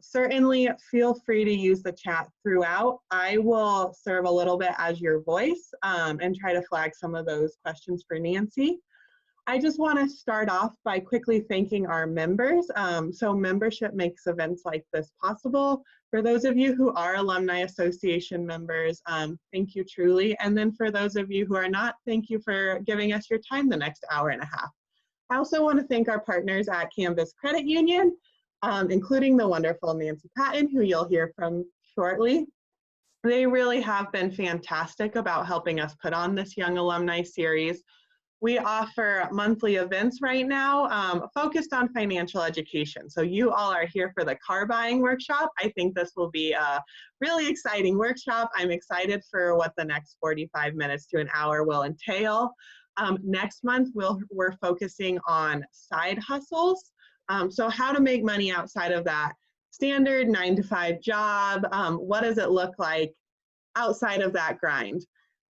Certainly feel free to use the chat throughout. I will serve a little bit as your voice and try to flag some of those questions for Nancy. I just want to start off by quickly thanking our members. So membership makes events like this possible. For those of you who are Alumni Association members, thank you truly. And then for those of you who are not, thank you for giving us your time the next hour and a half. I also want to thank our partners at Canvas Credit Union, including the wonderful Nancy Patton, who you'll hear from shortly. They really have been fantastic about helping us put on this Young Alumni Series. We offer monthly events right now focused on financial education. So you all are here for the car buying workshop. I think this will be a really exciting workshop. I'm excited for what the next 45 minutes to an hour will entail. Next month, we're focusing on side hustles. So how to make money outside of that standard 9-to-5 job. What does it look like outside of that grind?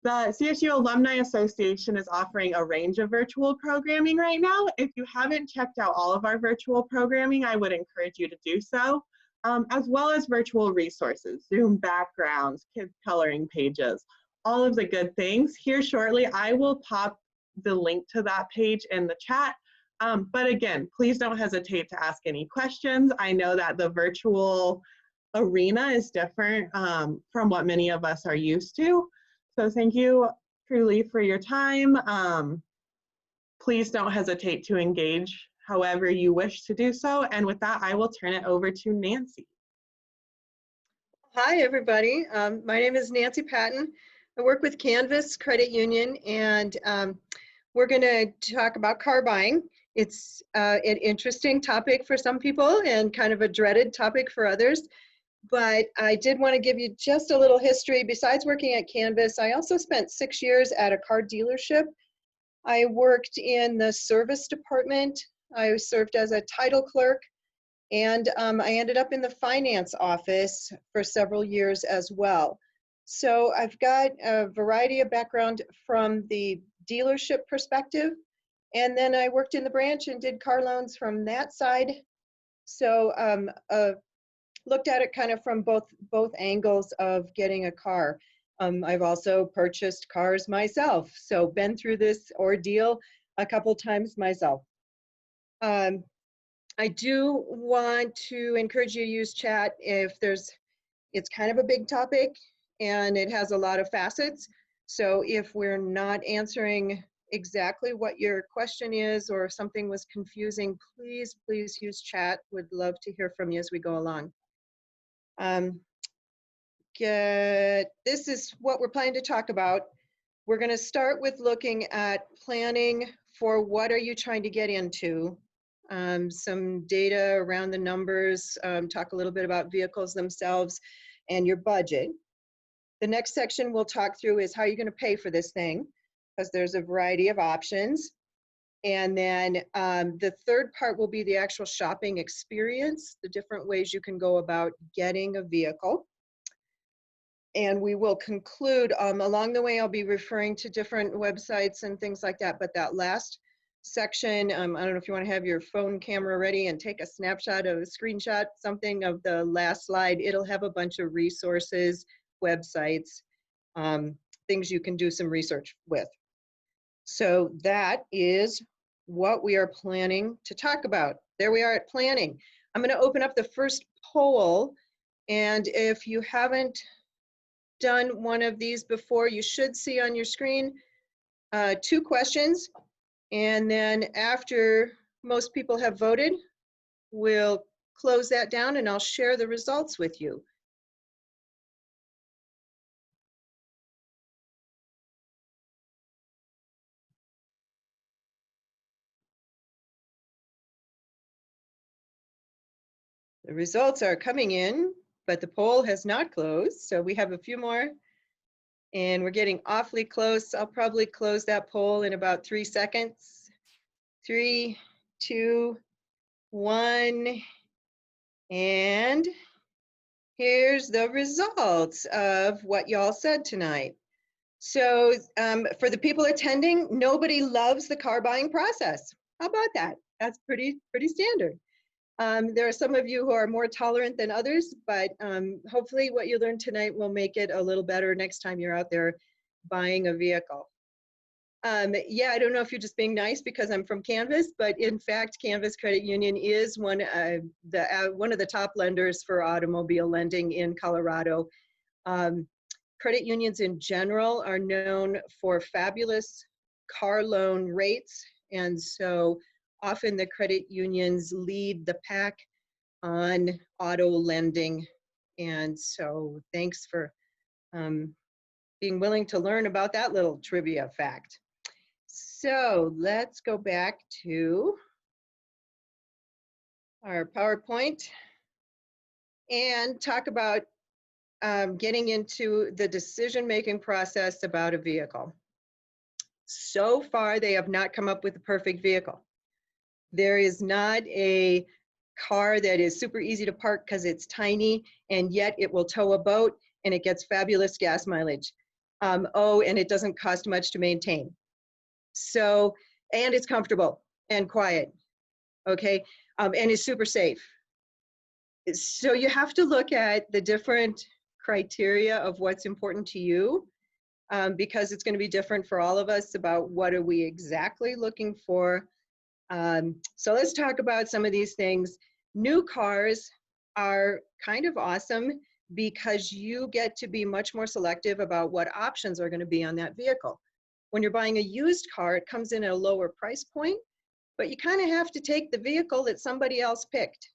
The CSU Alumni Association is offering a range of virtual programming right now. If you haven't checked out all of our virtual programming, I would encourage you to do so, as well as virtual resources, Zoom backgrounds, kids coloring pages, all of the good things. Here shortly, I will pop the link to that page in the chat. But again, please don't hesitate to ask any questions. I know that the virtual arena is different from what many of us are used to. So thank you truly for your time. Please don't hesitate to engage however you wish to do so. And with that, I will turn it over to Nancy. Hi, everybody. My name is Nancy Patton. I work with Canvas Credit Union, and we're going to talk about car buying. It's an interesting topic for some people and kind of a dreaded topic for others. But I did want to give you just a little history. Besides working at Canvas, I also spent 6 years at a car dealership. I worked in the service department. I served as a title clerk, and I ended up in the finance office for several years as well. So I've got a variety of background from the dealership perspective, and then I worked in the branch and did car loans from that side. So looked at it kind of from both angles of getting a car. I've also purchased cars myself, so been through this ordeal a couple times myself. I do want to encourage you to use chat if it's kind of a big topic and it has a lot of facets. So if we're not answering exactly what your question is or if something was confusing, please use chat. Would love to hear from you as we go along. This is what we're planning to talk about. We're going to start with looking at planning for what are you trying to get into. Some data around the numbers, talk a little bit about vehicles themselves and your budget. The next section we'll talk through is how you're going to pay for this thing, because there's a variety of options. And then the third part will be the actual shopping experience, the different ways you can go about getting a vehicle. And we will conclude, along the way, I'll be referring to different websites and things like that, but that last section, I don't know if you want to have your phone camera ready and take a snapshot of a screenshot, something of the last slide. It'll have a bunch of resources, websites, things you can do some research with. So that is what we are planning to talk about. There we are at planning. I'm going to open up the first poll, and if you haven't done one of these before, you should see on your screen 2 questions, and then after most people have voted, we'll close that down and I'll share the results with you. The results are coming in, but the poll has not closed, so we have a few more. And we're getting awfully close. I'll probably close that poll in about 3 seconds. 3, 2, 1. And here's the results of what y'all said tonight. So for the people attending, nobody loves the car buying process. How about that? That's pretty standard. There are some of you who are more tolerant than others, but hopefully what you learned tonight will make it a little better next time you're out there buying a vehicle. Yeah, I don't know if you're just being nice because I'm from Canvas, but in fact, Canvas Credit Union is one of the top lenders for automobile lending in Colorado. Credit unions in general are known for fabulous car loan rates, and so often the credit unions lead the pack on auto lending. And so thanks for being willing to learn about that little trivia fact. So let's go back to our PowerPoint and talk about getting into the decision-making process about a vehicle. So far, they have not come up with a perfect vehicle. There is not a car that is super easy to park because it's tiny, and yet it will tow a boat and it gets fabulous gas mileage. Oh, and it doesn't cost much to maintain. So, and it's comfortable and quiet, okay? And it's super safe. So you have to look at the different criteria of what's important to you, because it's going to be different for all of us about what are we exactly looking for. So let's talk about some of these things. New cars are kind of awesome because you get to be much more selective about what options are going to be on that vehicle. When you're buying a used car, it comes in at a lower price point, but you kind of have to take the vehicle that somebody else picked.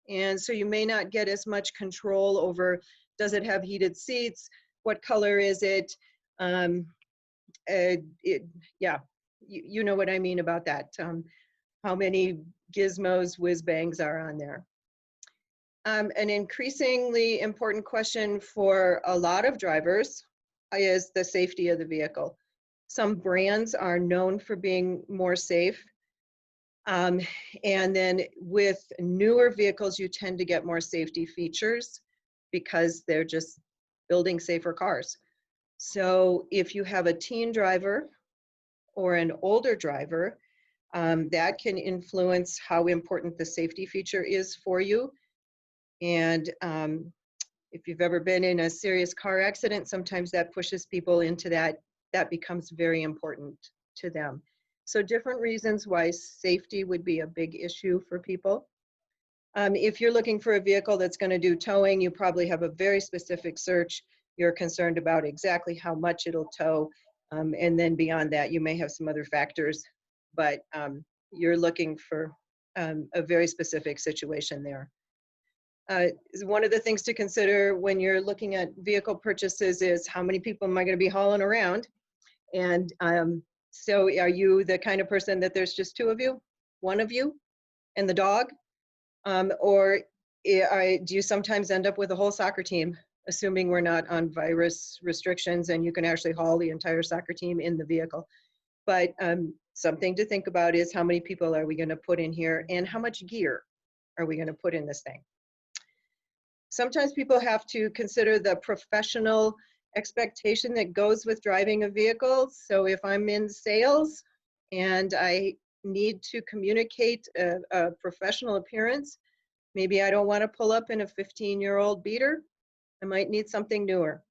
And so you may not get as much control over, does it have heated seats? What color is it? Yeah, you know what I mean about that. How many gizmos, whiz bangs are on there. An increasingly important question for a lot of drivers is the safety of the vehicle. Some brands are known for being more safe. And then with newer vehicles, you tend to get more safety features because they're just building safer cars. So if you have a teen driver or an older driver, that can influence how important the safety feature is for you. And if you've ever been in a serious car accident, sometimes that pushes people into that becomes very important to them. So different reasons why safety would be a big issue for people. If you're looking for a vehicle that's going to do towing, you probably have a very specific search. You're concerned about exactly how much it'll tow. And then beyond that, you may have some other factors, but you're looking for a very specific situation there. One of the things to consider when you're looking at vehicle purchases is how many people am I going to be hauling around? And so are you the kind of person that there's just two of you, one of you, and the dog? Or do you sometimes end up with a whole soccer team, assuming we're not on virus restrictions and you can actually haul the entire soccer team in the vehicle? But something to think about is how many people are we going to put in here and how much gear are we going to put in this thing? Sometimes people have to consider the professional expectation that goes with driving a vehicle. So if I'm in sales and I need to communicate a professional appearance, maybe I don't want to pull up in a 15-year-old beater. I might need something newer.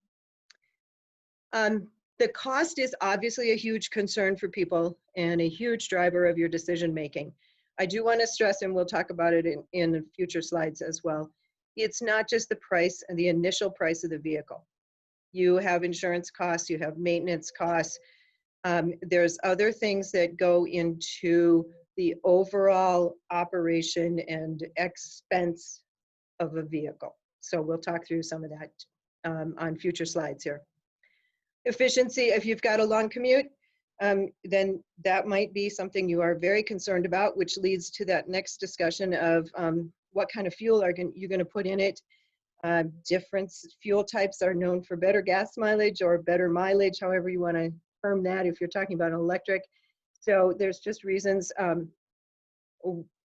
The cost is obviously a huge concern for people and a huge driver of your decision making. I do want to stress, and we'll talk about it in future slides as well, it's not just the price and the initial price of the vehicle. You have insurance costs, you have maintenance costs. There's other things that go into the overall operation and expense of a vehicle. So we'll talk through some of that on future slides here. Efficiency, if you've got a long commute, then that might be something you are very concerned about, which leads to that next discussion of what kind of fuel are you going to put in it. Different fuel types are known for better gas mileage or better mileage, however you want to term that if you're talking about an electric. So there's just reasons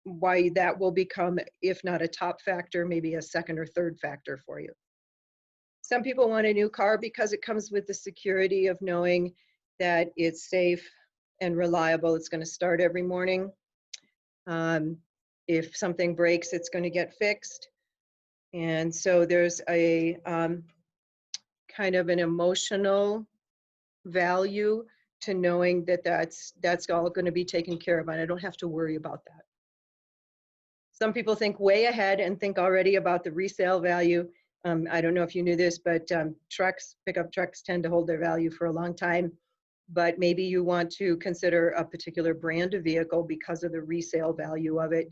why that will become, if not a top factor, maybe a second or third factor for you. Some people want a new car because it comes with the security of knowing that it's safe and reliable. It's going to start every morning. If something breaks, it's going to get fixed. And so there's a kind of an emotional value to knowing that that's all going to be taken care of, and I don't have to worry about that. Some people think way ahead and think already about the resale value. I don't know if you knew this, but pickup trucks tend to hold their value for a long time. But maybe you want to consider a particular brand of vehicle because of the resale value of it,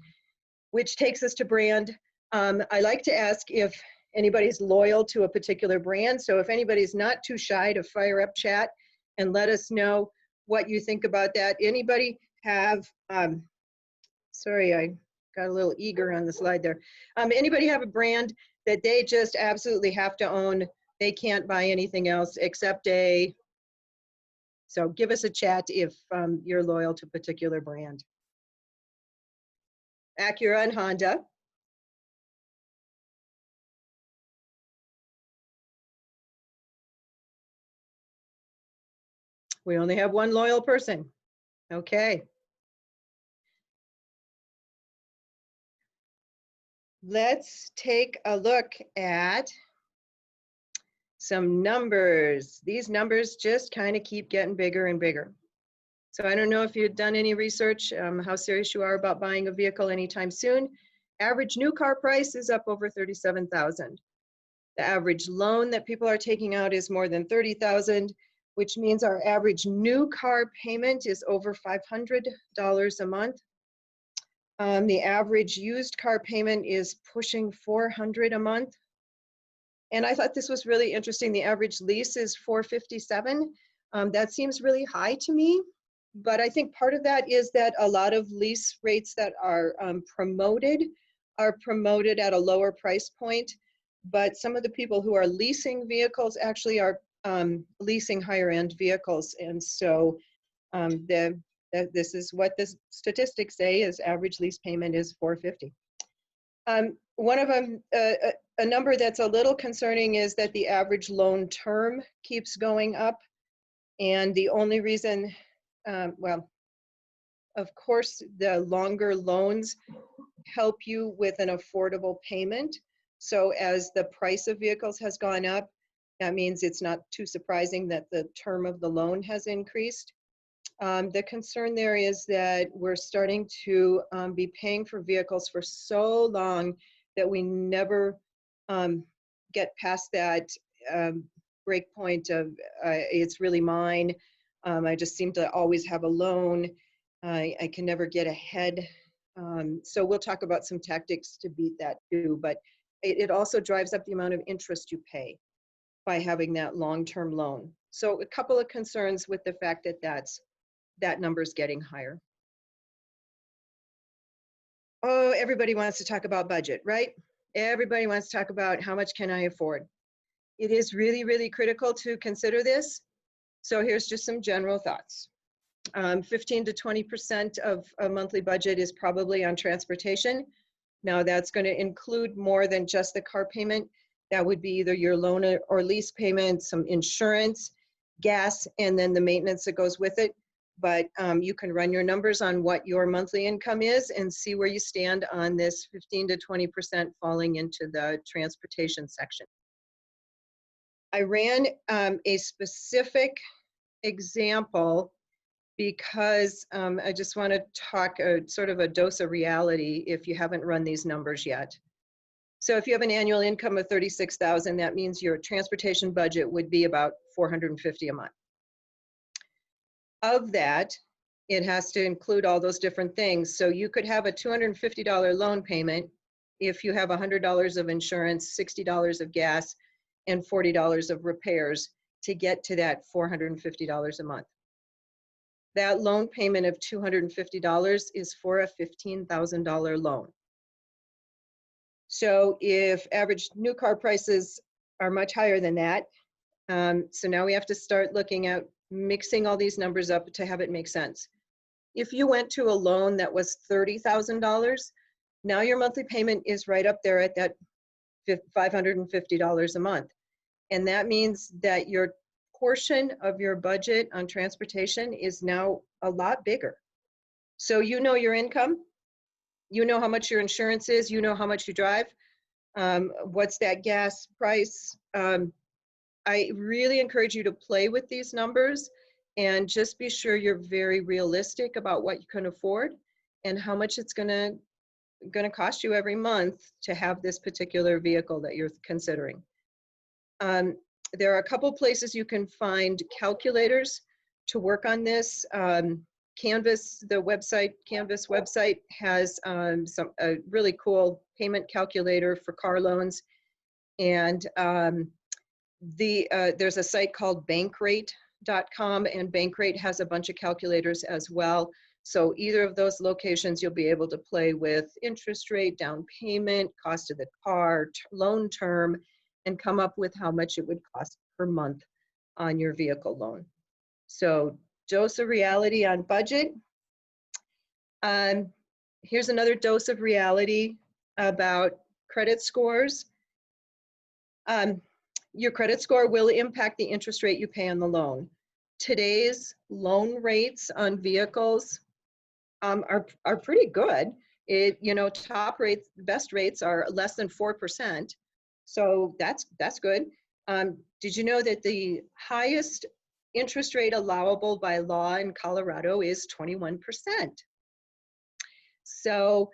which takes us to brand. I like to ask if anybody's loyal to a particular brand. So if anybody's not too shy to fire up chat and let us know what you think about that. Anybody have, sorry, I got a little eager on the slide there. Anybody have a brand that they just absolutely have to own? They can't buy anything else except a, so give us a chat if you're loyal to a particular brand. Acura and Honda. We only have one loyal person. Okay. Let's take a look at some numbers. These numbers just kind of keep getting bigger and bigger. So I don't know if you've done any research, how serious you are about buying a vehicle anytime soon. Average new car price is up over $37,000. The average loan that people are taking out is more than $30,000, which means our average new car payment is over $500 a month. The average used car payment is pushing $400 a month. And I thought this was really interesting. The average lease is $457. That seems really high to me, but I think part of that is that a lot of lease rates that are promoted at a lower price point. But some of the people who are leasing vehicles actually are leasing higher end vehicles. And so this is what the statistics say is average lease payment is $450. One of them, a number that's a little concerning is that the average loan term keeps going up. And the only reason, well, of course, the longer loans help you with an affordable payment. So as the price of vehicles has gone up, that means it's not too surprising that the term of the loan has increased. The concern there is that we're starting to be paying for vehicles for so long that we never get past that break point of it's really mine. I just seem to always have a loan. I can never get ahead. So we'll talk about some tactics to beat that too, but it also drives up the amount of interest you pay by having that long-term loan. So a couple of concerns with the fact that that number's getting higher. Oh, everybody wants to talk about budget, right? Everybody wants to talk about how much can I afford. It is really, really critical to consider this. So here's just some general thoughts. 15 to 20% of a monthly budget is probably on transportation. Now that's going to include more than just the car payment. That would be either your loan or lease payment, some insurance, gas, and then the maintenance that goes with it. But you can run your numbers on what your monthly income is and see where you stand on this 15 to 20% falling into the transportation section. I ran a specific example because I just want to talk sort of a dose of reality if you haven't run these numbers yet. So if you have an annual income of $36,000, that means your transportation budget would be about $450 a month. Of that, it has to include all those different things. So you could have a $250 loan payment if you have $100 of insurance, $60 of gas, and $40 of repairs to get to that $450 a month. That loan payment of $250 is for a $15,000 loan. So if average new car prices are much higher than that, so now we have to start looking at mixing all these numbers up to have it make sense. If you went to a loan that was $30,000, now your monthly payment is right up there at that $550 a month. And that means that your portion of your budget on transportation is now a lot bigger. So you know your income. you know how much your insurance is, you know how much you drive, what's that gas price. I really encourage you to play with these numbers and just be sure you're very realistic about what you can afford and how much it's going to cost you every month to have this particular vehicle that you're considering. There are a couple places you can find calculators to work on this. Canvas, the website, Canvas website has a really cool payment calculator for car loans. And there's a site called bankrate.com, and Bankrate has a bunch of calculators as well. So either of those locations, you'll be able to play with interest rate, down payment, cost of the car, loan term, and come up with how much it would cost per month on your vehicle loan. So dose of reality on budget. Here's another dose of reality about credit scores. Your credit score will impact the interest rate you pay on the loan. Today's loan rates on vehicles are pretty good. Top rates, best rates are less than 4%. So that's good. Did you know that the highest interest rate allowable by law in Colorado is 21%? So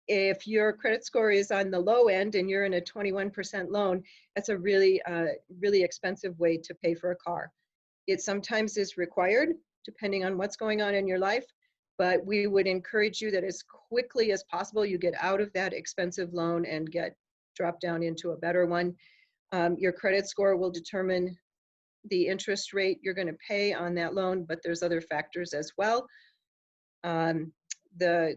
if your credit score is on the low end and you're in a 21% loan, that's a really expensive way to pay for a car. It sometimes is required depending on what's going on in your life, but we would encourage you that as quickly as possible you get out of that expensive loan and drop down into a better one. Your credit score will determine the interest rate you're going to pay on that loan, but there's other factors as well. The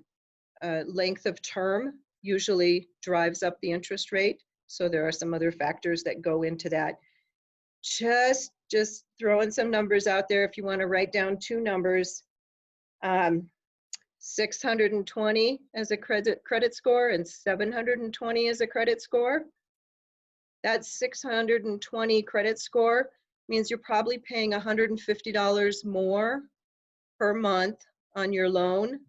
length of term usually drives up the interest rate, so there are some other factors that go into that. Just throwing some numbers out there if you want to write down two numbers. 620 as a credit score and 720 as a credit score. That 620 credit score means you're probably paying $150 more per month on your loan,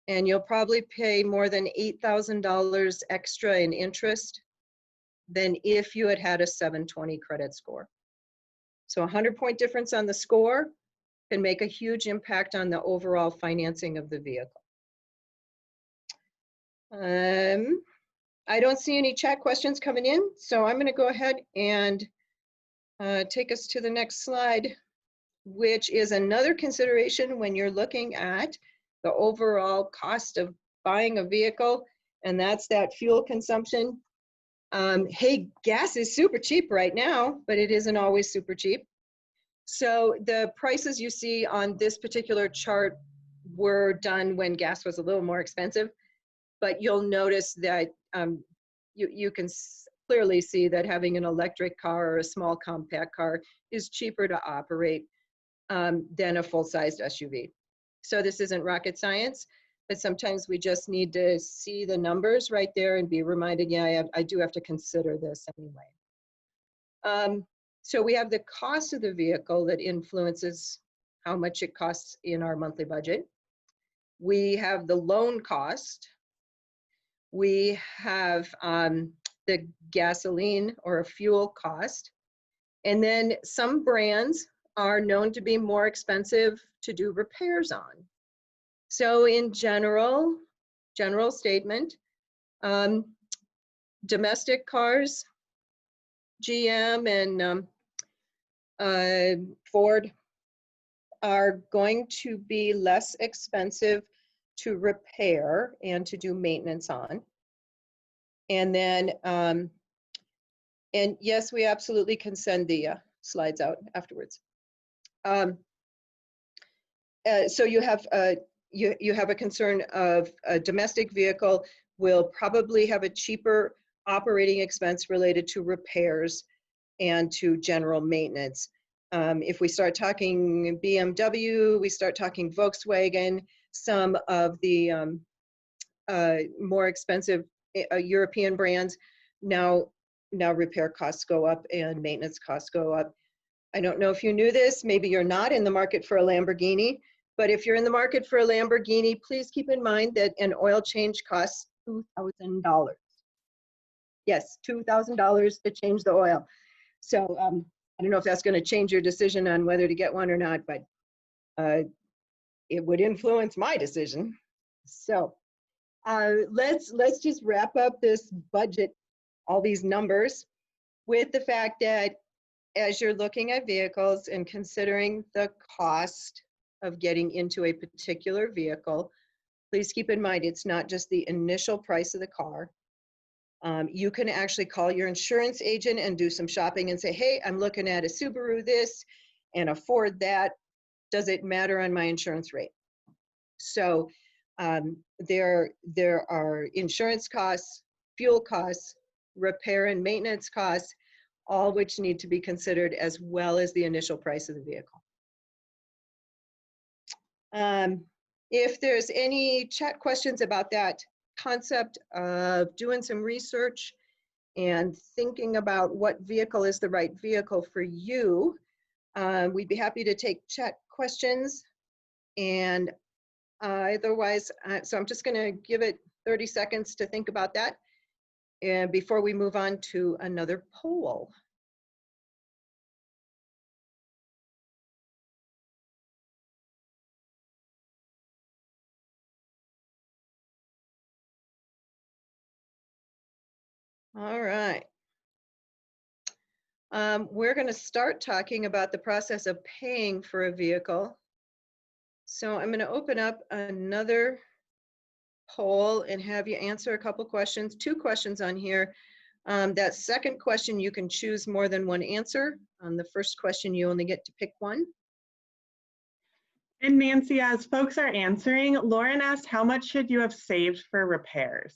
and you'll probably pay more than $8,000 extra in interest than if you had a 720 credit score. So a 100-point difference on the score can make a huge impact on the overall financing of the vehicle. I don't see any chat questions coming in, so I'm going to go ahead and take us to the next slide, which is another consideration when you're looking at the overall cost of buying a vehicle, and that's that fuel consumption. Hey, gas is super cheap right now, but it isn't always super cheap. So the prices you see on this particular chart were done when gas was a little more expensive, but you'll notice that you can clearly see that having an electric car or a small compact car is cheaper to operate than a full-sized SUV. So this isn't rocket science, but sometimes we just need to see the numbers right there and be reminded, yeah, I do have to consider this anyway. So we have the cost of the vehicle that influences how much it costs in our monthly budget. We have the loan cost. We have the gasoline or a fuel cost. And then some brands are known to be more expensive to do repairs on. So in general statement, domestic cars, GM and Ford are going to be less expensive to repair and to do maintenance on. And then, and yes, we absolutely can send the slides out afterwards. So you have a concern of a domestic vehicle will probably have a cheaper operating expense related to repairs and to general maintenance. If we start talking BMW, we start talking Volkswagen, some of the more expensive European brands, now repair costs go up and maintenance costs go up. I don't know if you knew this, maybe you're not in the market for a Lamborghini, But if you're in the market for a Lamborghini, please keep in mind that an oil change costs $2,000. Yes, $2,000 to change the oil. So I don't know if that's going to change your decision on whether to get one or not, but it would influence my decision. So let's just wrap up this budget, all these numbers, with the fact that as you're looking at vehicles and considering the cost of getting into a particular vehicle, please keep in mind it's not just the initial price of the car. You can actually call your insurance agent and do some shopping and say, hey, I'm looking at a Subaru this and a Ford that. Does it matter on my insurance rate? So there are insurance costs, fuel costs, repair and maintenance costs, all which need to be considered, as well as the initial price of the vehicle. If there's any chat questions about that concept of doing some research and thinking about what vehicle is the right vehicle for you, we'd be happy to take chat questions. And otherwise, so I'm just going to give it 30 seconds to think about that, and before we move on to another poll. All right. We're going to start talking about the process of paying for a vehicle. So I'm going to open up another poll and have you answer a couple questions, 2 questions on here. That second question, you can choose more than one answer. On the first question, you only get to pick one. And Nancy, as folks are answering, Lauren asked, how much should you have saved for repairs?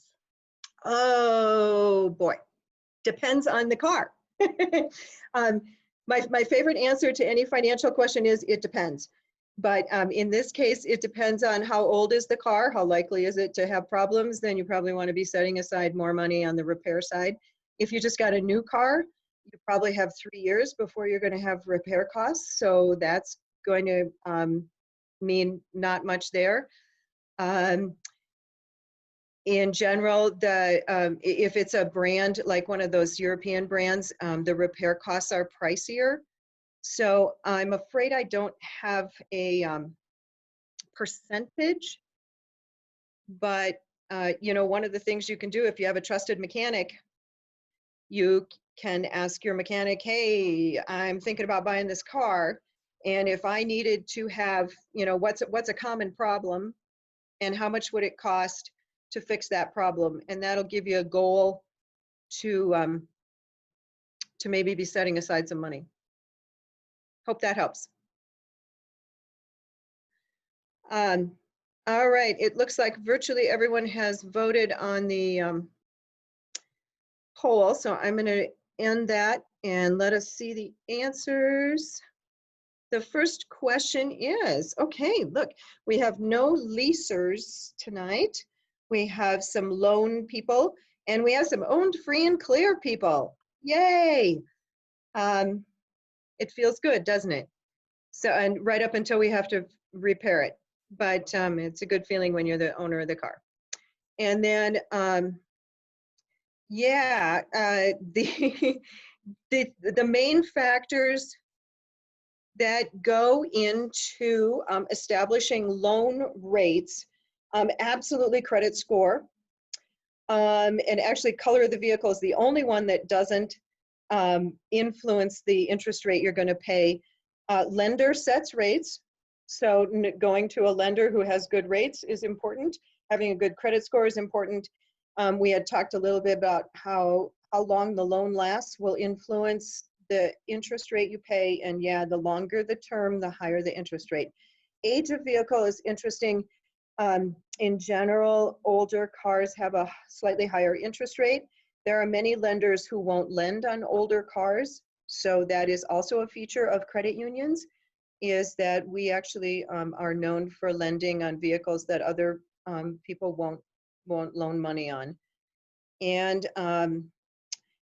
Oh boy, depends on the car. My favorite answer to any financial question is it depends. But in this case, it depends on how old is the car, how likely is it to have problems. Then you probably want to be setting aside more money on the repair side. If you just got a new car, you probably have 3 years before you're going to have repair costs. So that's going to mean not much there. In general, if it's a brand like one of those European brands, the repair costs are pricier. So I'm afraid I don't have a percentage, but you know, one of the things you can do if you have a trusted mechanic, you can ask your mechanic, hey, I'm thinking about buying this car, and if I needed to have, you know, what's a common problem and how much would it cost to fix that problem, and that'll give you a goal to maybe be setting aside some money. Hope that helps. All right, it looks like virtually everyone has voted on the poll, so I'm going to end that and let us see the answers. The first question is, okay, look, we have no leasers tonight. We have some loan people, and we have some owned, free, and clear people. Yay! It feels good, doesn't it? So, and right up until we have to repair it. But it's a good feeling when you're the owner of the car. And then, yeah, the main factors that go into establishing loan rates, absolutely credit score, and actually color of the vehicle is the only one that doesn't influence the interest rate you're going to pay. Lender sets rates, so going to a lender who has good rates is important. Having a good credit score is important. We had talked a little bit about how long the loan lasts will influence the interest rate you pay, and yeah, the longer the term, the higher the interest rate. Age of vehicle is interesting. In general, older cars have a slightly higher interest rate. There are many lenders who won't lend on older cars, so that is also a feature of credit unions, is that we actually are known for lending on vehicles that other people won't loan money on. And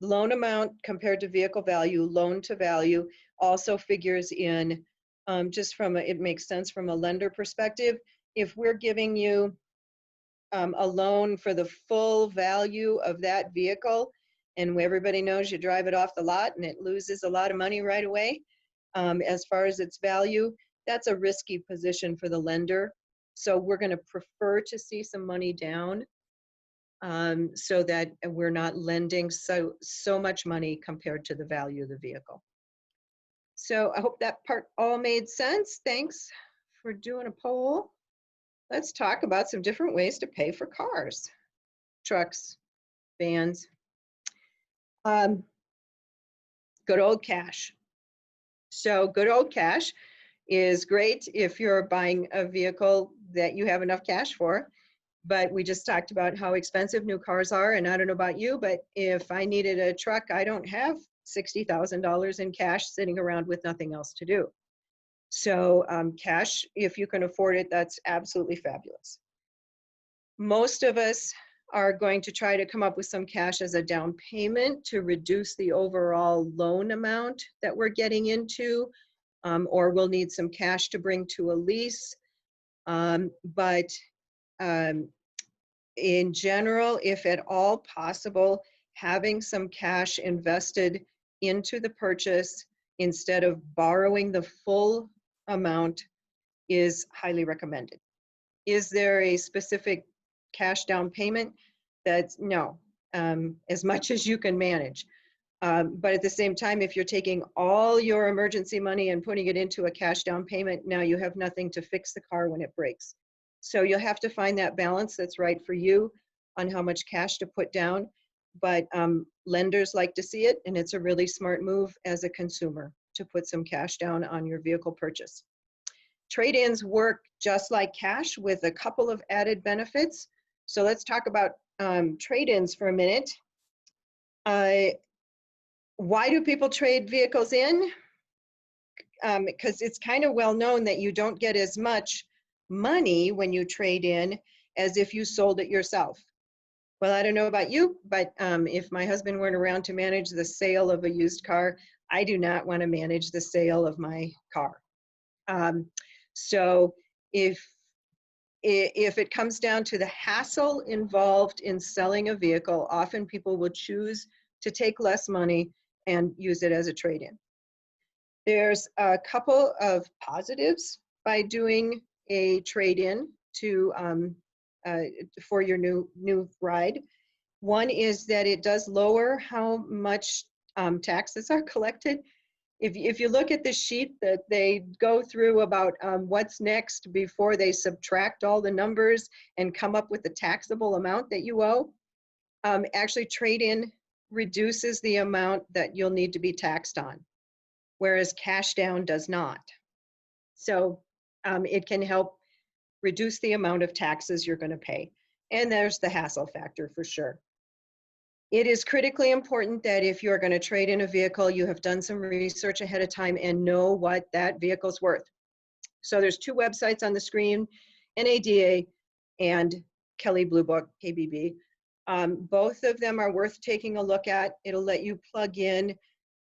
loan amount compared to vehicle value, loan to value, also figures in just from it makes sense from a lender perspective. If we're giving you a loan for the full value of that vehicle, and everybody knows you drive it off the lot and it loses a lot of money right away, as far as its value, that's a risky position for the lender. So we're going to prefer to see some money down, so that we're not lending so much money compared to the value of the vehicle. So I hope that part all made sense. Thanks for doing a poll. Let's talk about some different ways to pay for cars, trucks, vans. Good old cash. So good old cash is great if you're buying a vehicle that you have enough cash for. But we just talked about how expensive new cars are. And I don't know about you, but if I needed a truck, I don't have $60,000 in cash sitting around with nothing else to do. So cash, if you can afford it, that's absolutely fabulous. Most of us are going to try to come up with some cash as a down payment to reduce the overall loan amount that we're getting into, or we'll need some cash to bring to a lease. But in general, if at all possible, having some cash invested into the purchase instead of borrowing the full amount is highly recommended. Is there a specific cash down payment? That's no, as much as you can manage. But at the same time, if you're taking all your emergency money and putting it into a cash down payment, now you have nothing to fix the car when it breaks. So you'll have to find that balance that's right for you on how much cash to put down. But lenders like to see it, and it's a really smart move as a consumer to put some cash down on your vehicle purchase. Trade-ins work just like cash with a couple of added benefits. So let's talk about trade-ins for a minute. Why do people trade vehicles in? Because it's kind of well known that you don't get as much money when you trade in as if you sold it yourself. Well, I don't know about you, but if my husband weren't around to manage the sale of a used car, I do not want to manage the sale of my car. So if it comes down to the hassle involved in selling a vehicle, often people will choose to take less money and use it as a trade-in. There's a couple of positives by doing a trade-in to for your new ride. One is that it does lower how much taxes are collected. If you look at the sheet that they go through about what's next before they subtract all the numbers and come up with the taxable amount that you owe, actually trade-in reduces the amount that you'll need to be taxed on, whereas cash down does not. So it can help reduce the amount of taxes you're going to pay. And there's the hassle factor for sure. It is critically important that if you're going to trade in a vehicle, you have done some research ahead of time and know what that vehicle's worth. So there's two websites on the screen, NADA and Kelley Blue Book, KBB. Both of them are worth taking a look at. It'll let you plug in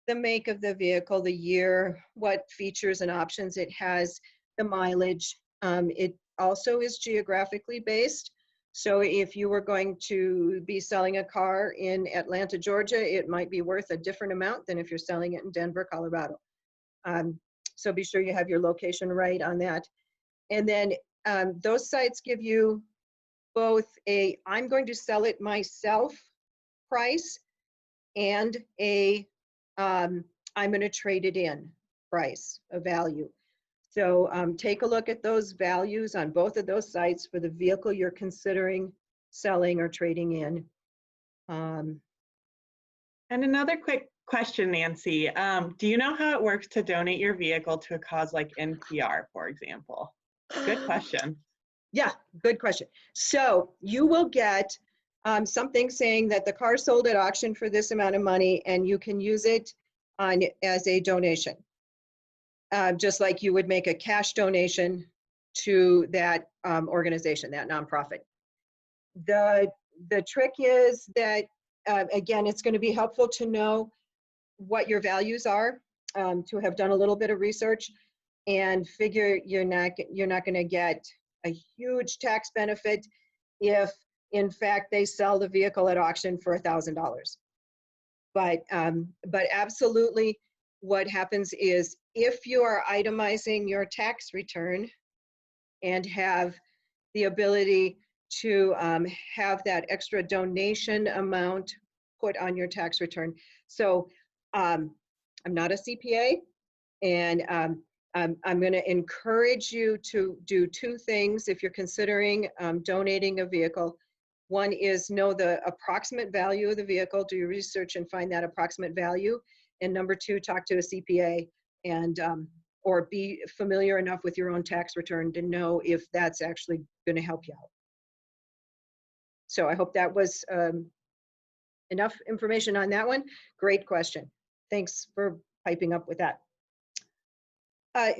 the make of the vehicle, the year, what features and options it has, the mileage. It also is geographically based. So if you were going to be selling a car in Atlanta, Georgia, it might be worth a different amount than if you're selling it in Denver, Colorado. So be sure you have your location right on that. And then those sites give you both a I'm going to sell it myself price and a I'm going to trade it in price, a value. So take a look at those values on both of those sites for the vehicle you're considering selling or trading in. And another quick question, Nancy. Do you know how it works to donate your vehicle to a cause like NPR, for example? Good question. Yeah, good question. So you will get something saying that the car sold at auction for this amount of money and you can use it as a donation. Just like you would make a cash donation to that organization, that nonprofit. The trick is that, again, it's going to be helpful to know what your values are, to have done a little bit of research. and figure you're not going to get a huge tax benefit if in fact they sell the vehicle at auction for $1,000. But absolutely what happens is if you are itemizing your tax return and have the ability to have that extra donation amount put on your tax return. So I'm not a CPA, and I'm going to encourage you to do two things if you're considering donating a vehicle. One is know the approximate value of the vehicle, do your research and find that approximate value. And number two, talk to a CPA and or be familiar enough with your own tax return to know if that's actually going to help you out. So I hope that was enough information on that one. Great question. Thanks for piping up with that.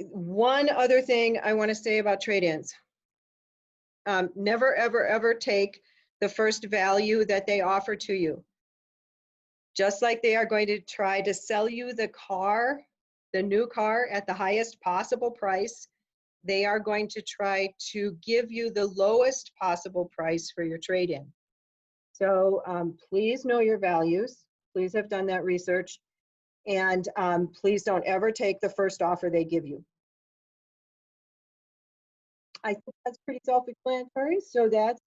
One other thing I want to say about trade-ins. Never, ever, ever take the first value that they offer to you. Just like they are going to try to sell you the car, the new car, at the highest possible price, they are going to try to give you the lowest possible price for your trade-in. So please know your values. Please have done that research. And please don't ever take the first offer they give you. I think that's pretty self-explanatory. So that's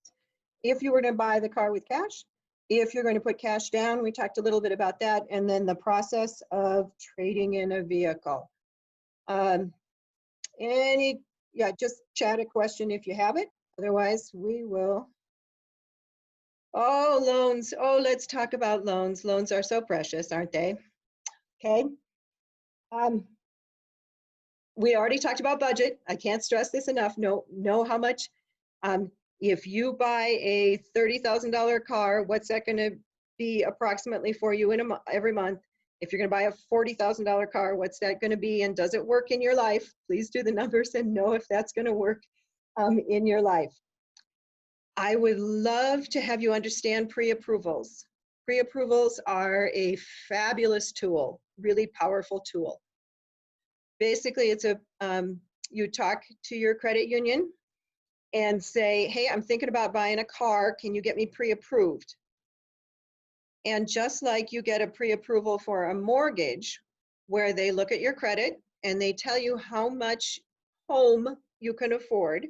if you were to buy the car with cash, if you're going to put cash down, we talked a little bit about that, and then the process of trading in a vehicle. Just chat a question if you have it. Otherwise, we will. Oh, loans. Oh, let's talk about loans. Loans are so precious, aren't they? Okay. We already talked about budget. I can't stress this enough. Know how much. If you buy a $30,000 car, what's that going to be approximately for you in every month? If you're going to buy a $40,000 car, what's that going to be? And does it work in your life? Please do the numbers and know if that's going to work in your life. I would love to have you understand pre-approvals. Pre-approvals are a fabulous tool, really powerful tool. Basically, it's you talk to your credit union and say, hey, I'm thinking about buying a car. Can you get me pre-approved? And just like you get a pre-approval for a mortgage, where they look at your credit and they tell you how much home you can afford,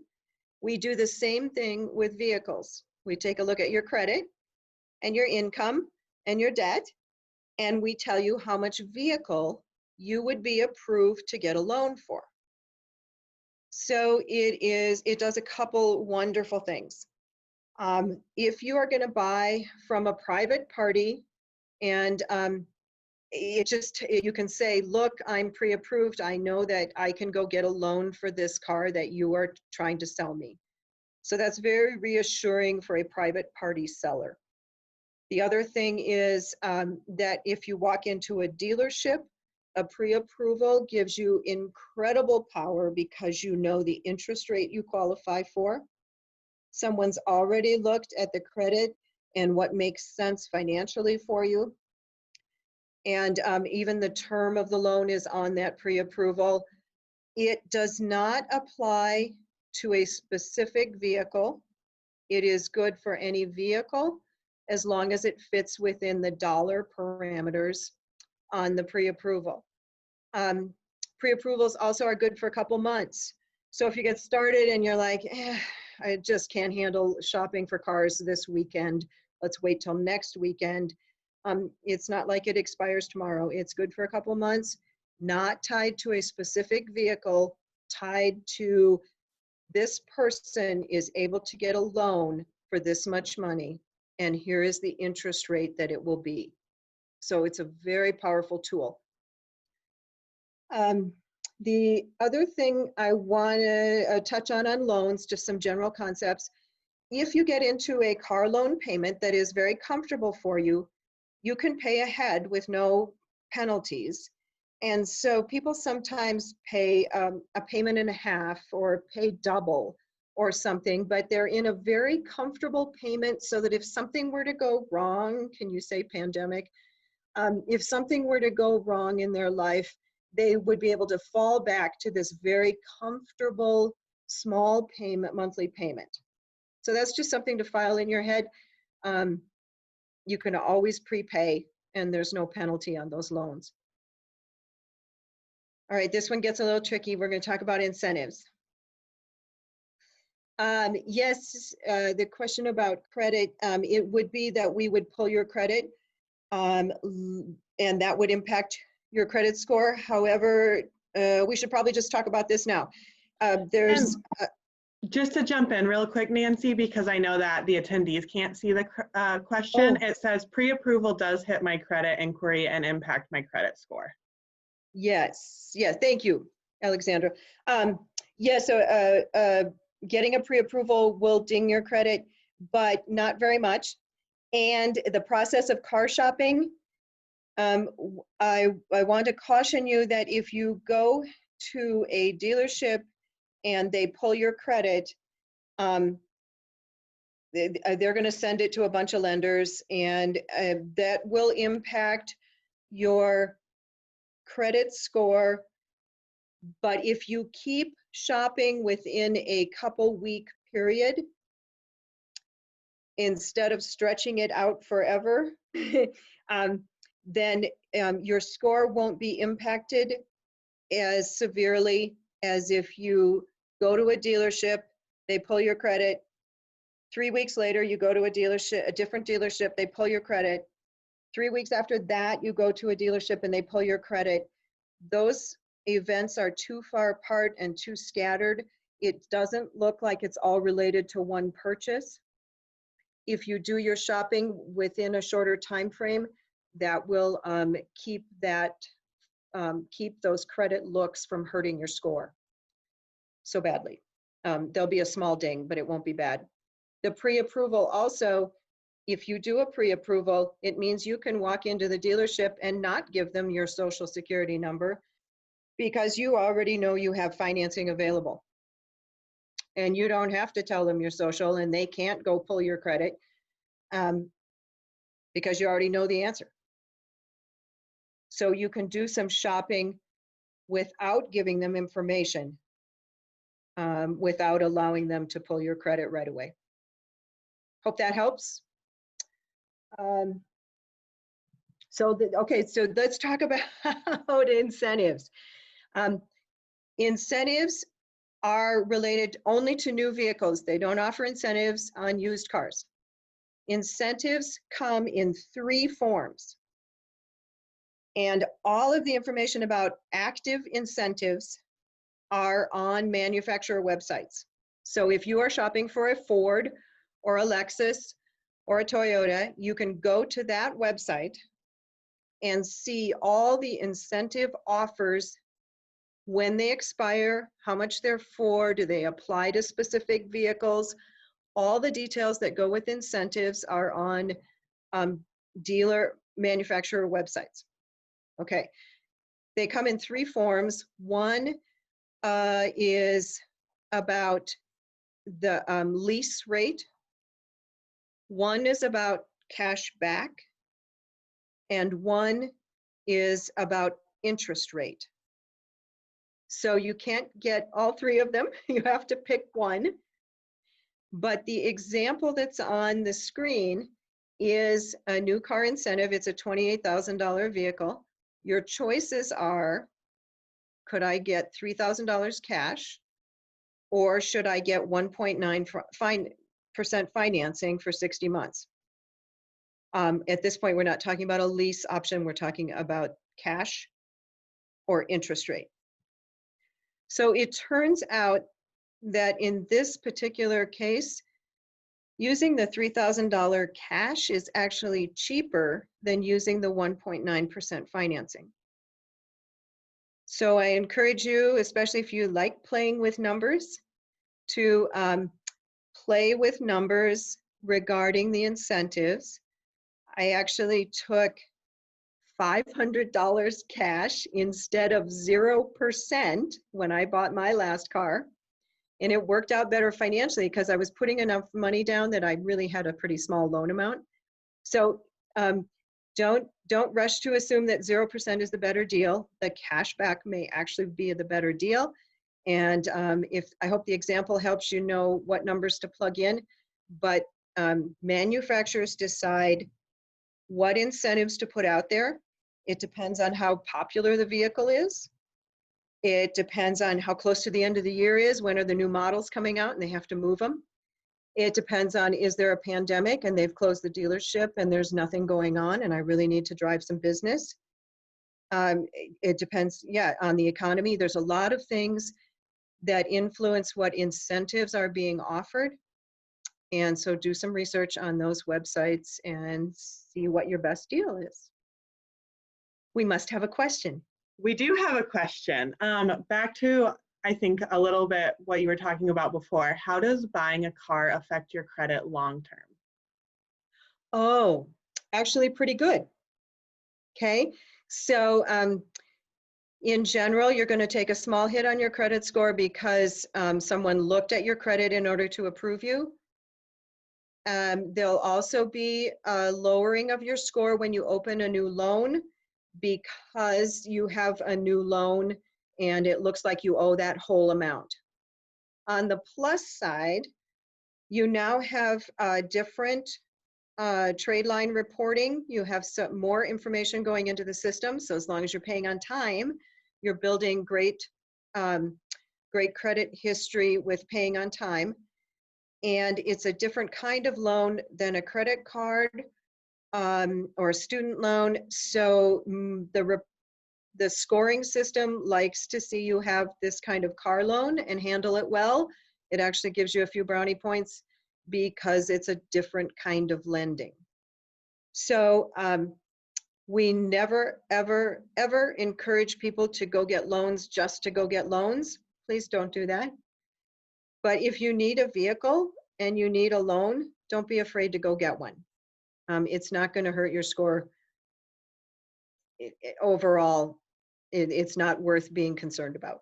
we do the same thing with vehicles. We take a look at your credit and your income and your debt, and we tell you how much vehicle you would be approved to get a loan for. So it does a couple wonderful things. If you are going to buy from a private party and you can say, look, I'm pre-approved. I know that I can go get a loan for this car that you are trying to sell me. So that's very reassuring for a private party seller. The other thing is that if you walk into a dealership, a pre-approval gives you incredible power because you know the interest rate you qualify for. Someone's already looked at the credit and what makes sense financially for you. And even the term of the loan is on that pre-approval. It does not apply to a specific vehicle. It is good for any vehicle as long as it fits within the dollar parameters on the pre-approval. Pre-approvals also are good for a couple months. So if you get started and you're like, I just can't handle shopping for cars this weekend, let's wait till next weekend. It's not like it expires tomorrow. It's good for a couple months, not tied to a specific vehicle, tied to this person is able to get a loan for this much money, and here is the interest rate that it will be. So it's a very powerful tool. The other thing I want to touch on loans, just some general concepts. If you get into a car loan payment that is very comfortable for you, you can pay ahead with no penalties. And so people sometimes pay a payment and a half or pay double or something, but they're in a very comfortable payment so that if something were to go wrong, can you say pandemic? If something were to go wrong in their life, they would be able to fall back to this very comfortable small payment, monthly payment. So that's just something to file in your head. You can always prepay and there's no penalty on those loans. All right, this one gets a little tricky. We're going to talk about incentives. Yes, the question about credit, it would be that we would pull your credit, and that would impact your credit score. However, we should probably just talk about this now. There's just to jump in real quick, Nancy, because I know that the attendees can't see the question. It says pre-approval does hit my credit inquiry and impact my credit score. Yes, yes, thank you, Alexandra. Yes, so getting a pre-approval will ding your credit, but not very much. And the process of car shopping, I want to caution you that if you go to a dealership and they pull your credit, they're going to send it to a bunch of lenders, and that will impact your credit score. But if you keep shopping within a couple week period, instead of stretching it out forever, then your score won't be impacted as severely as if you go to a dealership, they pull your credit. 3 weeks later, you go to a dealership, a different dealership, they pull your credit. 3 weeks after that, you go to a dealership and they pull your credit. Those events are too far apart and too scattered. It doesn't look like it's all related to one purchase. If you do your shopping within a shorter time frame, that will keep those credit looks from hurting your score so badly. There'll be a small ding, but it won't be bad. The pre-approval also, if you do a pre-approval, it means you can walk into the dealership and not give them your social security number because you already know you have financing available. And you don't have to tell them your social, and they can't go pull your credit because you already know the answer. So you can do some shopping without giving them information, without allowing them to pull your credit right away. Hope that helps. So let's talk about incentives. Incentives are related only to new vehicles. They don't offer incentives on used cars. Incentives come in 3 forms. And all of the information about active incentives are on manufacturer websites. So if you are shopping for a Ford or a Lexus or a Toyota, you can go to that website and see all the incentive offers, when they expire, how much they're for, do they apply to specific vehicles. All the details that go with incentives are on dealer manufacturer websites. Okay, they come in 3 forms. One is about the lease rate. One is about cash back. And one is about interest rate. So you can't get all 3 of them. You have to pick one. But the example that's on the screen is a new car incentive. It's a $28,000 vehicle. Your choices are, could I get $3,000 cash, or should I get 1.9% financing for 60 months? At this point, we're not talking about a lease option. We're talking about cash or interest rate. So it turns out that in this particular case, using the $3,000 cash is actually cheaper than using the 1.9% financing. So I encourage you, especially if you like playing with numbers, to play with numbers regarding the incentives. I actually took $500 cash instead of 0% when I bought my last car. And it worked out better financially because I was putting enough money down that I really had a pretty small loan amount. So Don't rush to assume that 0% is the better deal. The cashback may actually be the better deal. And I hope the example helps you know what numbers to plug in, but manufacturers decide what incentives to put out there. It depends on how popular the vehicle is. It depends on how close to the end of the year is, when are the new models coming out and they have to move them. It depends on, is there a pandemic and they've closed the dealership and there's nothing going on and I really need to drive some business. It depends, yeah, on the economy. There's a lot of things that influence what incentives are being offered. And so do some research on those websites and see what your best deal is. We must have a question. We do have a question. Back to, I think, a little bit what you were talking about before. How does buying a car affect your credit long term? Oh, actually pretty good. Okay, so in general, you're going to take a small hit on your credit score because someone looked at your credit in order to approve you. There'll also be a lowering of your score when you open a new loan because you have a new loan and it looks like you owe that whole amount. On the plus side, you now have different trade line reporting. You have some more information going into the system. So as long as you're paying on time, you're building great credit history with paying on time. And it's a different kind of loan than a credit card or a student loan. So the scoring system likes to see you have this kind of car loan and handle it well. It actually gives you a few brownie points because it's a different kind of lending. So we never, ever, ever encourage people to go get loans just to go get loans. Please don't do that. But if you need a vehicle and you need a loan, don't be afraid to go get one. It's not going to hurt your score overall. It's not worth being concerned about.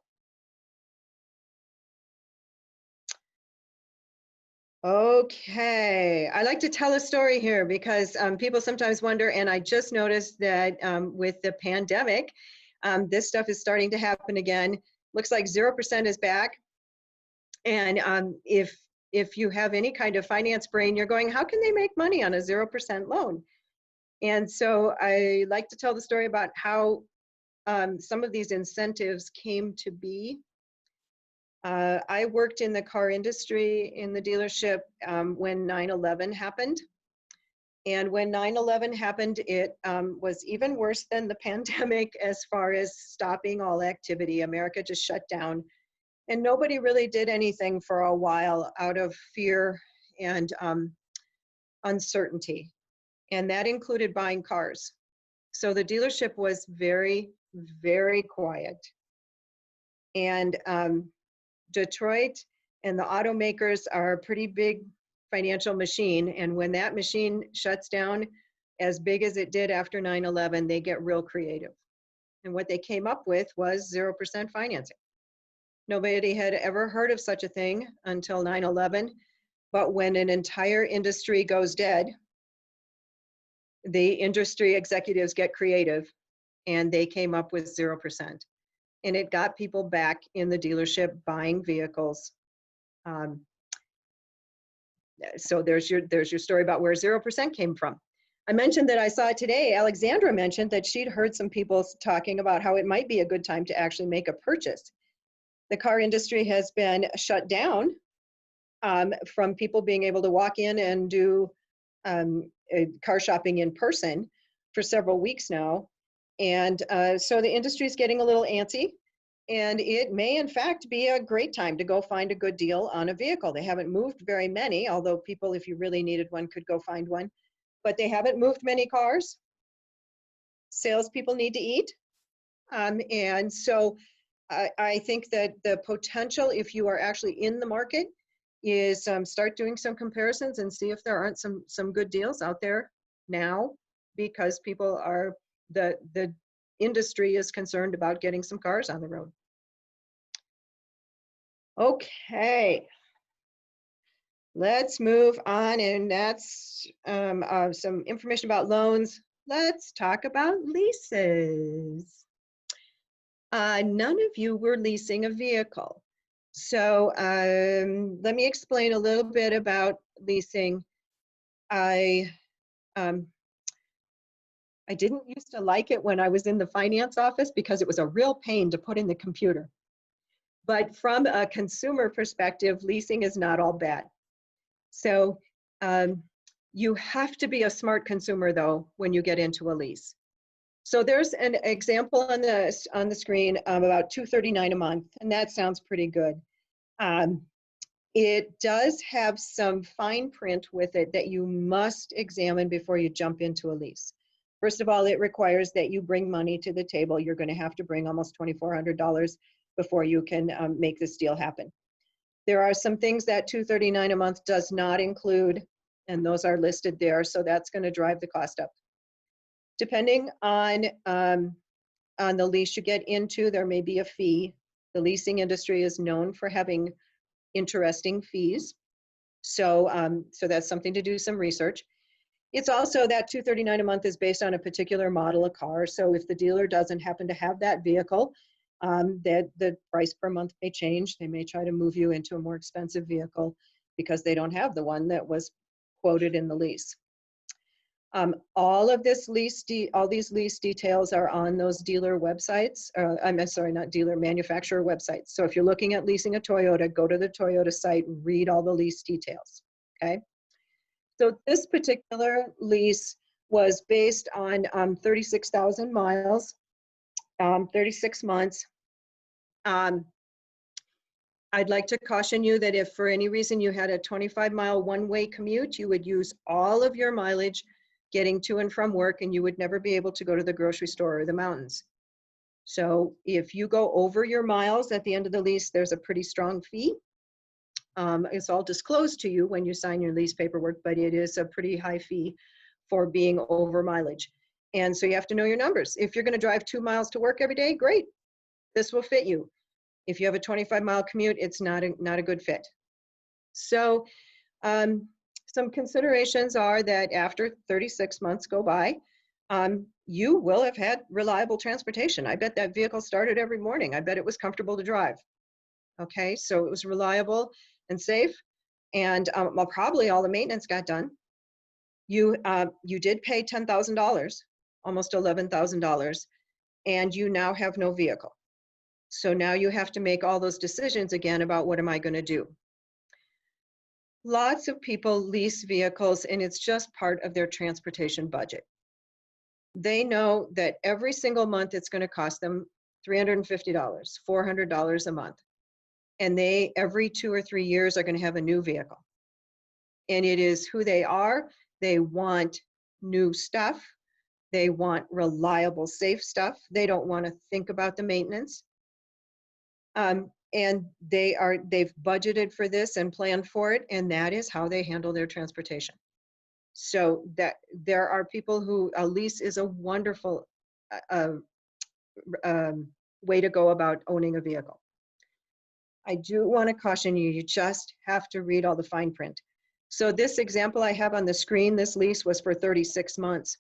Okay, I like to tell a story here because people sometimes wonder, and I just noticed that with the pandemic, this stuff is starting to happen again. Looks like 0% is back. And if you have any kind of finance brain, you're going, how can they make money on a 0% loan? And so I like to tell the story about how some of these incentives came to be. I worked in the car industry in the dealership when 9/11 happened. And when 9/11 happened, it was even worse than the pandemic as far as stopping all activity. America just shut down. And nobody really did anything for a while out of fear and uncertainty. And that included buying cars. So the dealership was very, very quiet. And Detroit and the automakers are a pretty big financial machine. And when that machine shuts down as big as it did after 9/11, they get real creative. And what they came up with was 0% financing. Nobody had ever heard of such a thing until 9/11. But when an entire industry goes dead, the industry executives get creative and they came up with 0%. And it got people back in the dealership buying vehicles. So there's your story about where 0% came from. I mentioned that I saw it today. Alexandra mentioned that she'd heard some people talking about how it might be a good time to actually make a purchase. The car industry has been shut down from people being able to walk in and do car shopping in person for several weeks now. And so the industry is getting a little antsy, and it may in fact be a great time to go find a good deal on a vehicle. They haven't moved very many, although people, if you really needed one, could go find one, but they haven't moved many cars. Salespeople need to eat. And so I think that the potential, if you are actually in the market, is start doing some comparisons and see if there aren't some good deals out there now, because people are, the industry is concerned about getting some cars on the road. Okay, let's move on, and that's some information about loans. let's talk about leases. None of you were leasing a vehicle. So let me explain a little bit about leasing. I didn't used to like it when I was in the finance office because it was a real pain to put in the computer. But from a consumer perspective, leasing is not all bad. So you have to be a smart consumer though when you get into a lease. So there's an example on the screen of about $239 a month, and that sounds pretty good. It does have some fine print with it that you must examine before you jump into a lease. First of all, it requires that you bring money to the table. You're going to have to bring almost $2,400 before you can make this deal happen. There are some things that $239 a month does not include, and those are listed there, so that's going to drive the cost up. Depending on the lease you get into, there may be a fee. The leasing industry is known for having interesting fees. So, so that's something to do some research. It's also that $239 a month is based on a particular model of car. So if the dealer doesn't happen to have that vehicle, that the price per month may change. They may try to move you into a more expensive vehicle because they don't have the one that was quoted in the lease. All of this all these lease details are on those dealer websites. I'm sorry, not dealer, manufacturer websites. So if you're looking at leasing a Toyota, go to the Toyota site, read all the lease details, okay? So this particular lease was based on 36,000 miles, 36 months. I'd like to caution you that if for any reason you had a 25-mile one-way commute, you would use all of your mileage getting to and from work, and you would never be able to go to the grocery store or the mountains. So if you go over your miles at the end of the lease, there's a pretty strong fee. It's all disclosed to you when you sign your lease paperwork, but it is a pretty high fee for being over mileage. And so you have to know your numbers. If you're going to drive 2 miles to work every day, great. This will fit you. If you have a 25-mile commute, it's not a good fit. So some considerations are that after 36 months go by, you will have had reliable transportation. I bet that vehicle started every morning. I bet it was comfortable to drive. Okay, so it was reliable and safe, and well, probably all the maintenance got done. You did pay $10,000, almost $11,000, and you now have no vehicle. So now you have to make all those decisions again about what am I going to do. Lots of people lease vehicles, and it's just part of their transportation budget. They know that every single month it's going to cost them $350, $400 a month. And they, every 2 or 3 years, are going to have a new vehicle. And it is who they are. They want new stuff. They want reliable, safe stuff. They don't want to think about the maintenance. And they've budgeted for this and planned for it, and that is how they handle their transportation. So that there are people who a lease is a wonderful way to go about owning a vehicle. I do want to caution you, you just have to read all the fine print. So this example I have on the screen, this lease was for 36 months,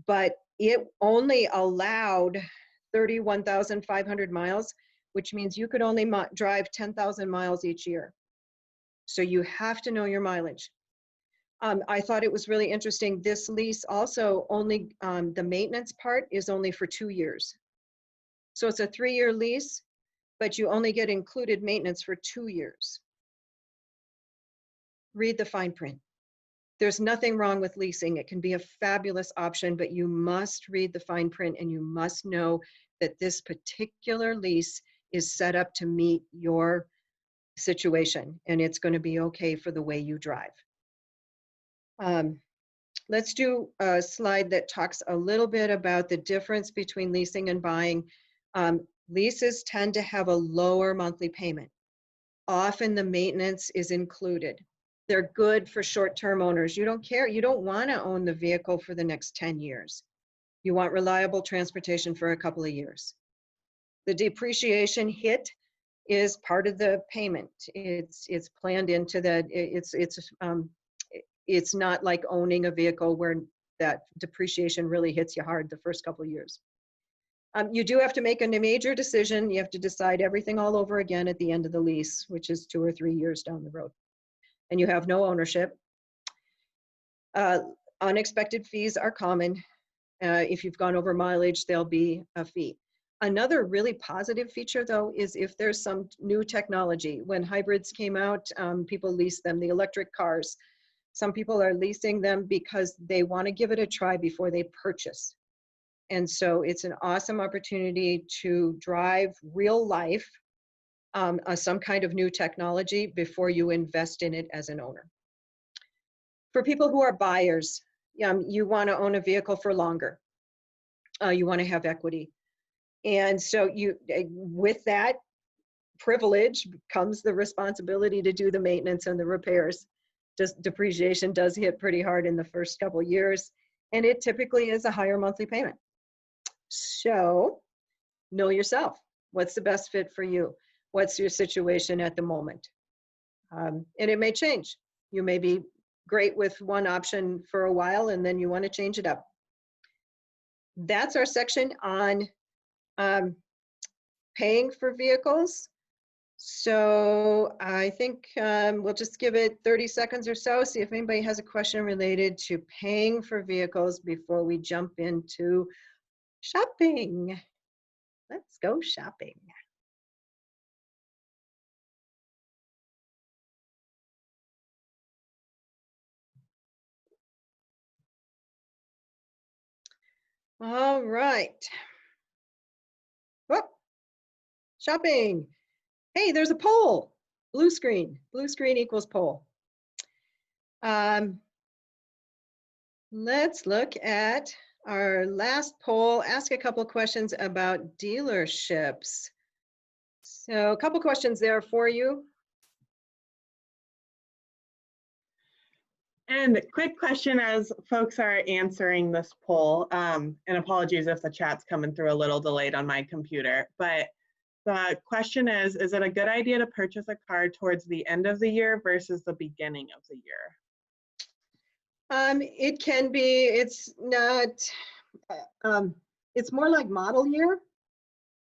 but it only allowed 31,500 miles, which means you could only drive 10,000 miles each year. So you have to know your mileage. I thought it was really interesting. This lease also only, the maintenance part is only for 2 years. So it's a 3-year lease, but you only get included maintenance for 2 years. Read the fine print. There's nothing wrong with leasing. It can be a fabulous option, but you must read the fine print, and you must know that this particular lease is set up to meet your situation, and it's going to be okay for the way you drive. Let's do a slide that talks a little bit about the difference between leasing and buying. Leases tend to have a lower monthly payment. Often the maintenance is included. They're good for short-term owners. You don't care. You don't want to own the vehicle for the next 10 years. You want reliable transportation for a couple of years. The depreciation hit is part of the payment. It's planned into the, it's not like owning a vehicle where that depreciation really hits you hard the first couple of years. You do have to make a major decision. You have to decide everything all over again at the end of the lease, which is 2 or 3 years down the road. And you have no ownership. Unexpected fees are common. If you've gone over mileage, there'll be a fee. Another really positive feature, though, is if there's some new technology. When hybrids came out, people leased them, the electric cars. Some people are leasing them because they want to give it a try before they purchase. And so it's an awesome opportunity to drive real life, some kind of new technology before you invest in it as an owner. For people who are buyers, you want to own a vehicle for longer. You want to have equity. And so with that privilege comes the responsibility to do the maintenance and the repairs. Just depreciation does hit pretty hard in the first couple of years, and it typically is a higher monthly payment. So know yourself. What's the best fit for you? What's your situation at the moment? And it may change. You may be great with one option for a while, and then you want to change it up. That's our section on paying for vehicles. So I think we'll just give it 30 seconds or so, see if anybody has a question related to paying for vehicles before we jump into shopping. Let's go shopping. All right. Whoop. Shopping. Hey, there's a poll. Blue screen. Blue screen equals poll. Let's look at our last poll. Ask a couple questions about dealerships. So a couple questions there for you. And quick question as folks are answering this poll, and apologies if the chat's coming through a little delayed on my computer, but the question is it a good idea to purchase a car towards the end of the year versus the beginning of the year? It can be, it's not, it's more like model year,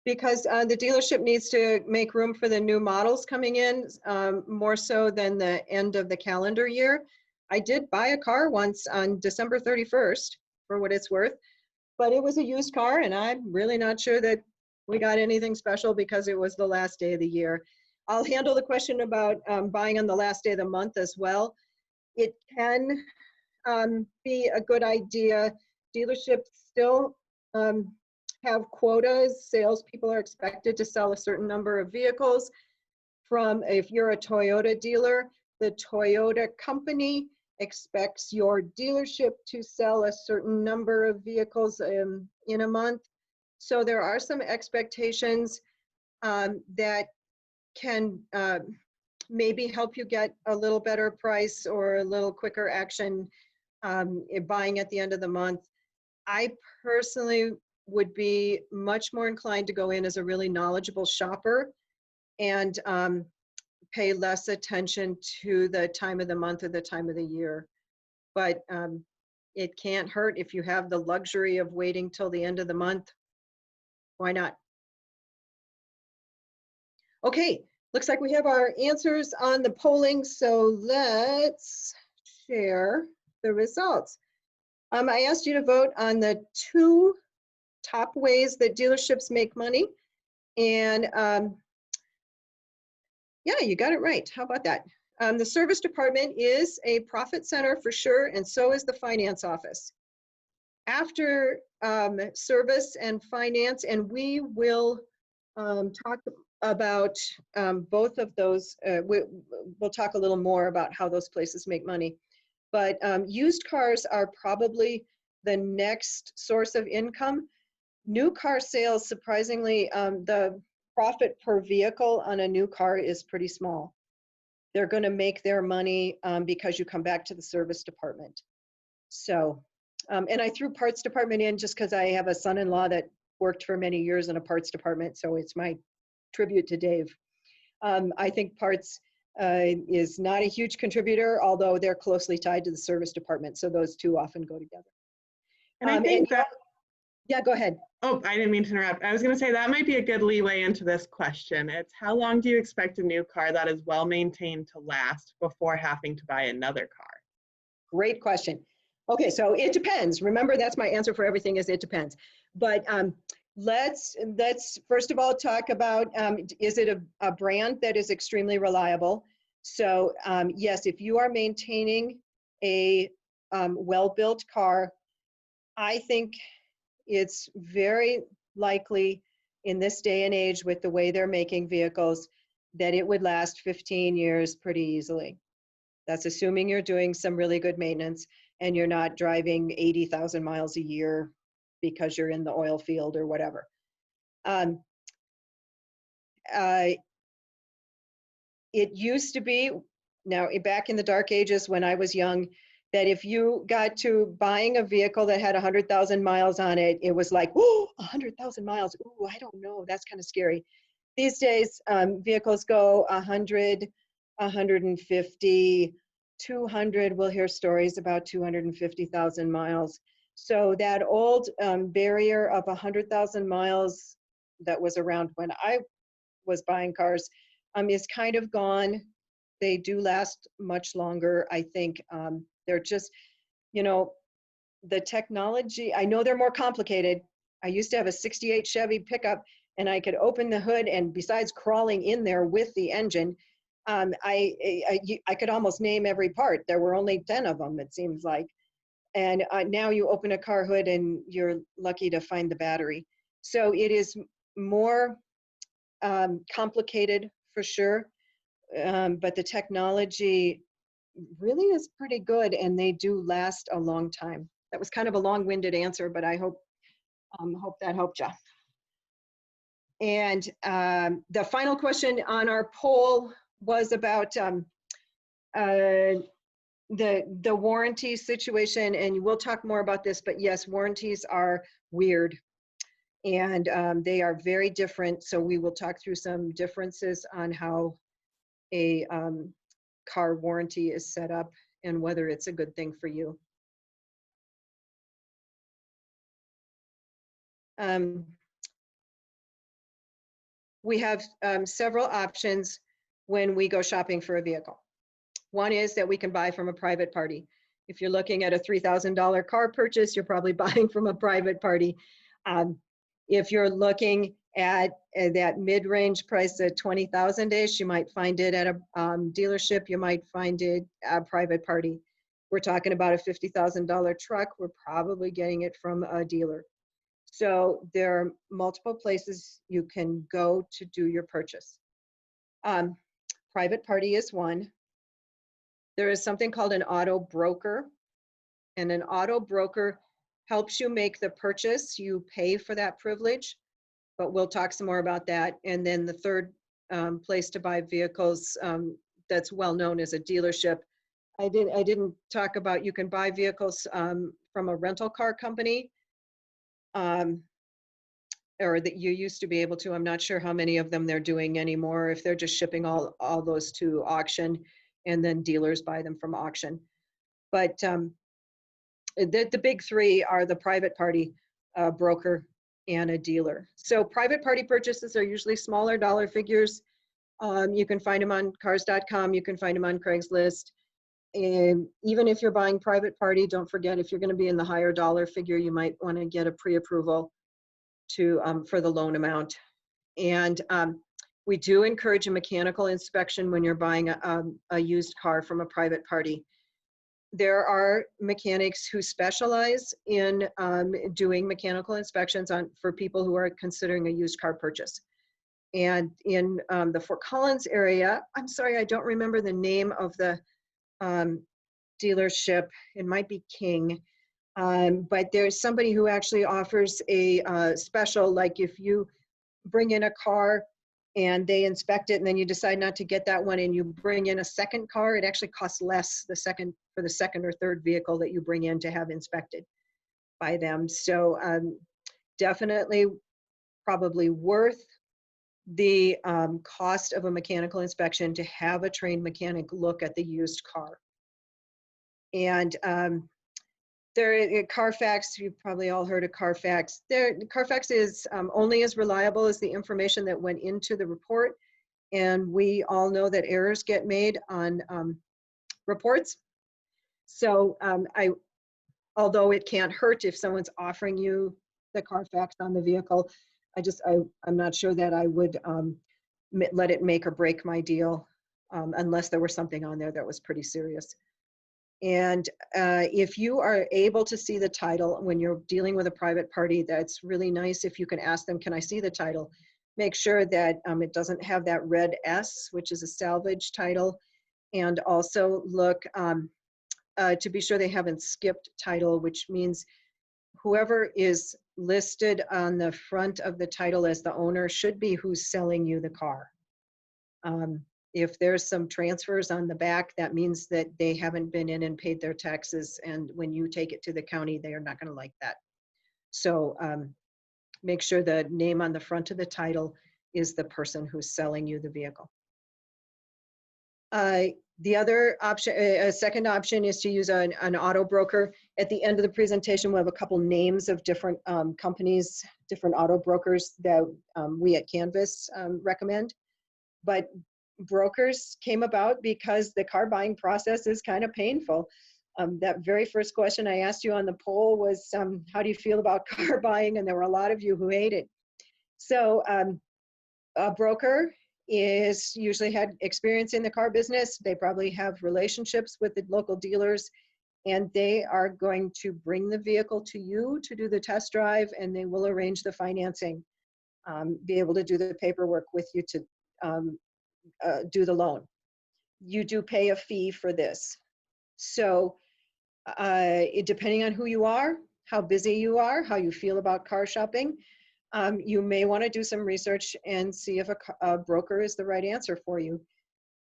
because the dealership needs to make room for the new models coming in, more so than the end of the calendar year. I did buy a car once on December 31st, for what it's worth, but it was a used car, and I'm really not sure that we got anything special because it was the last day of the year. I'll handle the question about buying on the last day of the month as well. It can be a good idea. Dealerships still have quotas. Salespeople are expected to sell a certain number of vehicles. If you're a Toyota dealer, the Toyota company expects your dealership to sell a certain number of vehicles in a month. So there are some expectations that can maybe help you get a little better price or a little quicker action buying at the end of the month. I personally would be much more inclined to go in as a really knowledgeable shopper and pay less attention to the time of the month or the time of the year. But it can't hurt if you have the luxury of waiting till the end of the month. Why not? Okay, looks like we have our answers on the polling, so let's share the results. I asked you to vote on the 2 top ways that dealerships make money, and yeah, you got it right. How about that? The service department is a profit center for sure, and so is the finance office. After service and finance, and we will talk about both of those. We'll talk a little more about how those places make money. But used cars are probably the next source of income. New car sales, surprisingly, the profit per vehicle on a new car is pretty small. They're going to make their money because you come back to the service department. So, and I threw parts department in just because I have a son-in-law that worked for many years in a parts department, so it's my tribute to Dave. I think parts is not a huge contributor, although they're closely tied to the service department, so those two often go together. And I think that, yeah, go ahead. oh, I didn't mean to interrupt. I was going to say that might be a good leeway into this question. It's how long do you expect a new car that is well maintained to last before having to buy another car? Great question. Okay, so it depends. Remember, that's my answer for everything is it depends. But let's first of all talk about, is it a brand that is extremely reliable? So yes, if you are maintaining a well-built car, I think it's very likely in this day and age with the way they're making vehicles that it would last 15 years pretty easily. That's assuming you're doing some really good maintenance and you're not driving 80,000 miles a year because you're in the oil field or whatever. It used to be, now back in the dark ages when I was young, that if you got to buying a vehicle that had 100,000 miles on it, it was like, oh, 100,000 miles. Ooh, I don't know. That's kind of scary. These days, vehicles go 100, 150, 200. We'll hear stories about 250,000 miles. So that old barrier of 100,000 miles that was around when I was buying cars is kind of gone. They do last much longer, I think. They're just, you know, the technology, I know they're more complicated. I used to have a 68 Chevy pickup and I could open the hood and besides crawling in there with the engine, I could almost name every part. There were only 10 of them, it seems like. And now you open a car hood and you're lucky to find the battery. So it is more complicated for sure, but the technology really is pretty good and they do last a long time. That was kind of a long-winded answer, but I hope that helped you. And the final question on our poll was about the warranty situation, and we'll talk more about this, but yes, warranties are weird and they are very different. So we will talk through some differences on how a car warranty is set up and whether it's a good thing for you. We have several options when we go shopping for a vehicle. One is that we can buy from a private party. If you're looking at a $3,000 car purchase, you're probably buying from a private party. If you're looking at that mid-range price at $20,000-ish, you might find it at a dealership, you might find it at a private party. We're talking about a $50,000 truck, we're probably getting it from a dealer. So there are multiple places you can go to do your purchase. Private party is one. There is something called an auto broker, and an auto broker helps you make the purchase. You pay for that privilege, but we'll talk some more about that. And then the third place to buy vehicles that's well known as a dealership. I didn't talk about, you can buy vehicles from a rental car company, or that you used to be able to. I'm not sure how many of them they're doing anymore, if they're just shipping all those to auction and then dealers buy them from auction. But the big three are the private party, broker, and a dealer. So private party purchases are usually smaller dollar figures. You can find them on cars.com, you can find them on Craigslist. And even if you're buying private party, don't forget, if you're going to be in the higher dollar figure, you might want to get a pre-approval to for the loan amount. And we do encourage a mechanical inspection when you're buying a used car from a private party. There are mechanics who specialize in doing mechanical inspections for people who are considering a used car purchase. And in the Fort Collins area, I'm sorry, I don't remember the name of the dealership. It might be King. But there's somebody who actually offers a special, like if you bring in a car and they inspect it and then you decide not to get that one and you bring in a second car, it actually costs less for the second or third vehicle that you bring in to have inspected by them. So definitely probably worth the cost of a mechanical inspection to have a trained mechanic look at the used car. And Carfax, you've probably all heard of Carfax. Carfax is only as reliable as the information that went into the report. And we all know that errors get made on reports. So although it can't hurt if someone's offering you the Carfax on the vehicle, I'm not sure that I would let it make or break my deal unless there was something on there that was pretty serious. And if you are able to see the title when you're dealing with a private party, that's really nice if you can ask them, can I see the title? Make sure that it doesn't have that red S, which is a salvage title. And also look to be sure they haven't skipped title, which means whoever is listed on the front of the title as the owner should be who's selling you the car. If there's some transfers on the back, that means that they haven't been in and paid their taxes. And when you take it to the county, they are not going to like that. So make sure the name on the front of the title is the person who's selling you the vehicle. The other option, a second option, is to use an auto broker. At the end of the presentation, we'll have a couple names of different companies, different auto brokers that we at Canvas recommend. But brokers came about because the car buying process is kind of painful. That very first question I asked you on the poll was, how do you feel about car buying? And there were a lot of you who hate it. So a broker is usually had experience in the car business. They probably have relationships with the local dealers, and they are going to bring the vehicle to you to do the test drive, and they will arrange the financing, be able to do the paperwork with you to do the loan. You do pay a fee for this. So depending on who you are, how busy you are, how you feel about car shopping, you may want to do some research and see if a broker is the right answer for you.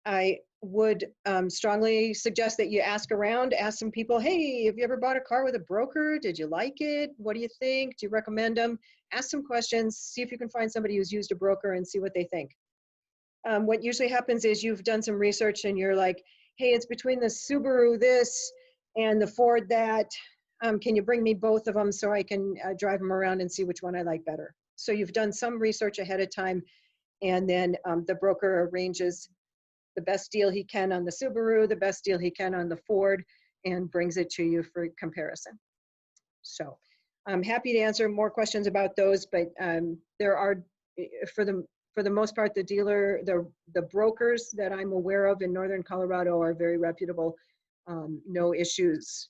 I would strongly suggest that you ask around, ask some people, hey, have you ever bought a car with a broker? Did you like it? What do you think? Do you recommend them? Ask some questions, see if you can find somebody who's used a broker and see what they think. What usually happens is you've done some research and you're like, hey, it's between the Subaru this and the Ford that. Can you bring me both of them so I can drive them around and see which one I like better? So you've done some research ahead of time, and then the broker arranges the best deal he can on the Subaru, the best deal he can on the Ford, and brings it to you for comparison. So I'm happy to answer more questions about those, but there are, for the most part, the brokers that I'm aware of in Northern Colorado are very reputable, no issues.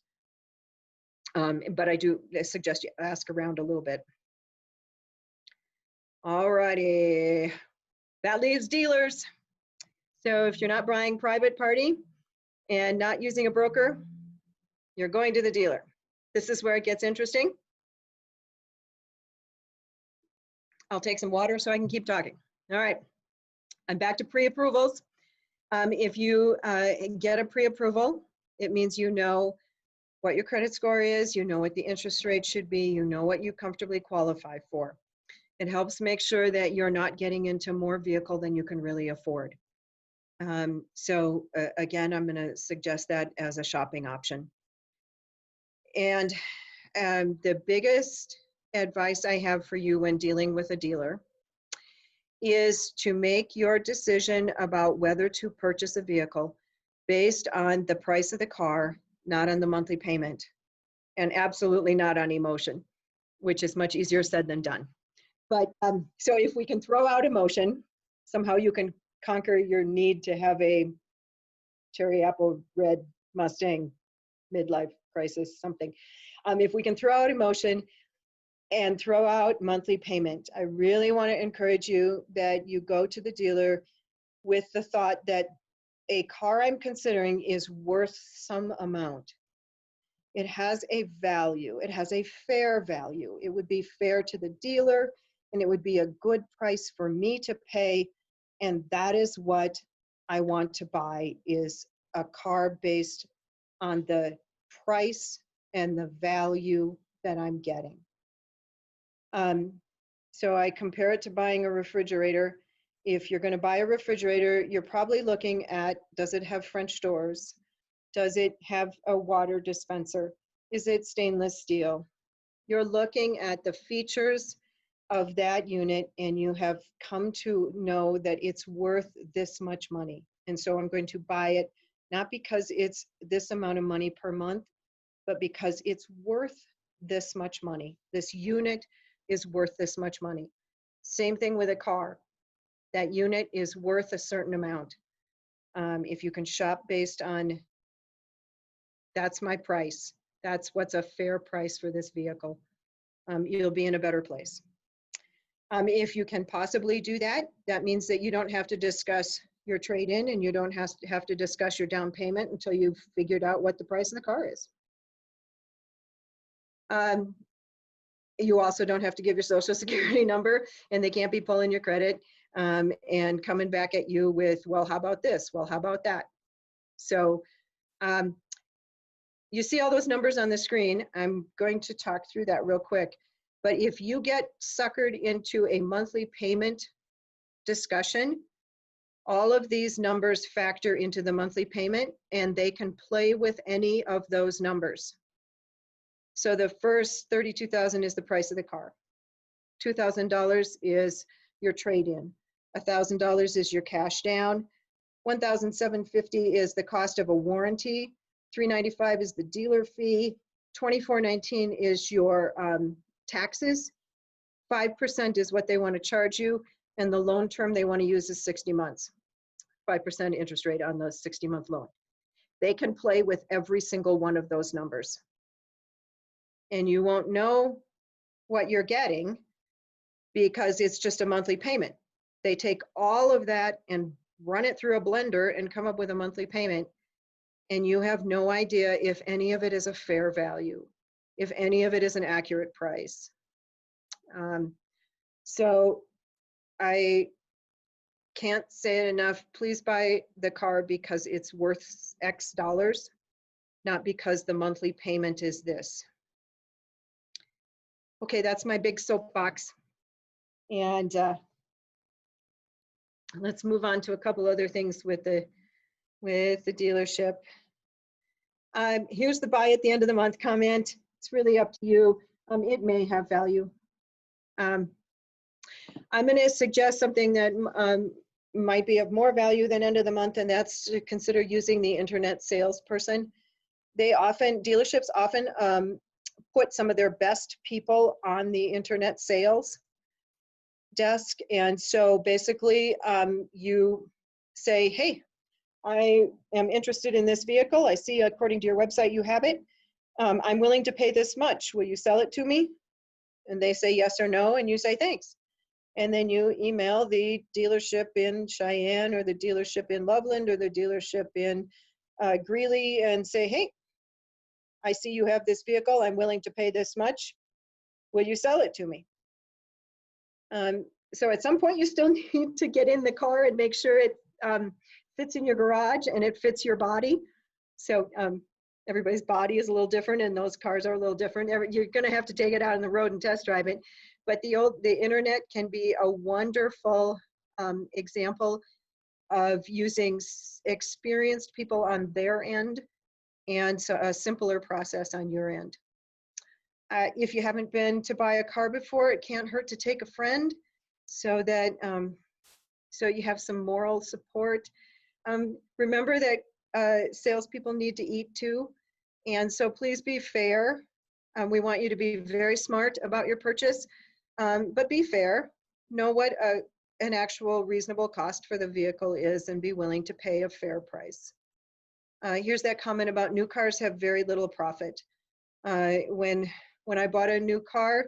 But I do suggest you ask around a little bit. All righty, that leaves dealers. So if you're not buying private party and not using a broker, you're going to the dealer. This is where it gets interesting. I'll take some water so I can keep talking. All right, I'm back to pre-approvals. If you get a pre-approval, it means you know what your credit score is, you know what the interest rate should be, you know what you comfortably qualify for. It helps make sure that you're not getting into more vehicle than you can really afford. So again, I'm going to suggest that as a shopping option. And the biggest advice I have for you when dealing with a dealer is to make your decision about whether to purchase a vehicle based on the price of the car, not on the monthly payment, and absolutely not on emotion, which is much easier said than done. But so if we can throw out emotion, somehow you can conquer your need to have a cherry apple red Mustang midlife crisis, something. If we can throw out emotion and throw out monthly payment, I really want to encourage you that you go to the dealer with the thought that a car I'm considering is worth some amount. It has a value. It has a fair value. It would be fair to the dealer, and it would be a good price for me to pay. And that is what I want to buy, is a car based on the price and the value that I'm getting. So I compare it to buying a refrigerator. If you're going to buy a refrigerator, you're probably looking at, does it have French doors? Does it have a water dispenser? Is it stainless steel? You're looking at the features of that unit and you have come to know that it's worth this much money. And so I'm going to buy it, not because it's this amount of money per month, but because it's worth this much money. This unit is worth this much money. Same thing with a car. That unit is worth a certain amount. If you can shop based on, that's my price, that's what's a fair price for this vehicle, you'll be in a better place. If you can possibly do that, that means that you don't have to discuss your trade-in and you don't have to discuss your down payment until you've figured out what the price of the car is. You also don't have to give your social security number, and they can't be pulling your credit and coming back at you with, well, how about this? Well, how about that? So you see all those numbers on the screen. I'm going to talk through that real quick. But if you get suckered into a monthly payment discussion, all of these numbers factor into the monthly payment, and they can play with any of those numbers. So the first $32,000 is the price of the car. $2,000 is your trade-in. $1,000 is your cash down. $1,750 is the cost of a warranty. $395 is the dealer fee. $2,419 is your taxes. 5% is what they want to charge you, and the loan term they want to use is 60 months. 5% interest rate on the 60-month loan. They can play with every single one of those numbers. And you won't know what you're getting because it's just a monthly payment. They take all of that and run it through a blender and come up with a monthly payment, and you have no idea if any of it is a fair value, if any of it is an accurate price. So I can't say it enough. Please buy the car because it's worth X dollars, not because the monthly payment is this. Okay, that's my big soapbox. And let's move on to a couple other things with the dealership. Here's the buy at the end of the month comment. It's really up to you. It may have value. I'm going to suggest something that might be of more value than end of the month, and that's to consider using the internet salesperson. Dealerships often put some of their best people on the internet sales desk. And so basically you say, hey, I am interested in this vehicle. I see according to your website you have it. I'm willing to pay this much. Will you sell it to me? And they say yes or no, and you say thanks. And then you email the dealership in Cheyenne or the dealership in Loveland or the dealership in Greeley and say, hey, I see you have this vehicle. I'm willing to pay this much. Will you sell it to me? So at some point you still need to get in the car and make sure it fits in your garage and it fits your body. So everybody's body is a little different and those cars are a little different. You're gonna have to take it out on the road and test drive it. But the internet can be a wonderful example of using experienced people on their end and so a simpler process on your end. If you haven't been to buy a car before, it can't hurt to take a friend so that so you have some moral support. Remember that salespeople need to eat too, and so please be fair. We want you to be very smart about your purchase, but be fair. Know what an actual reasonable cost for the vehicle is and be willing to pay a fair price. Here's that comment about new cars have very little profit. When I bought a new car,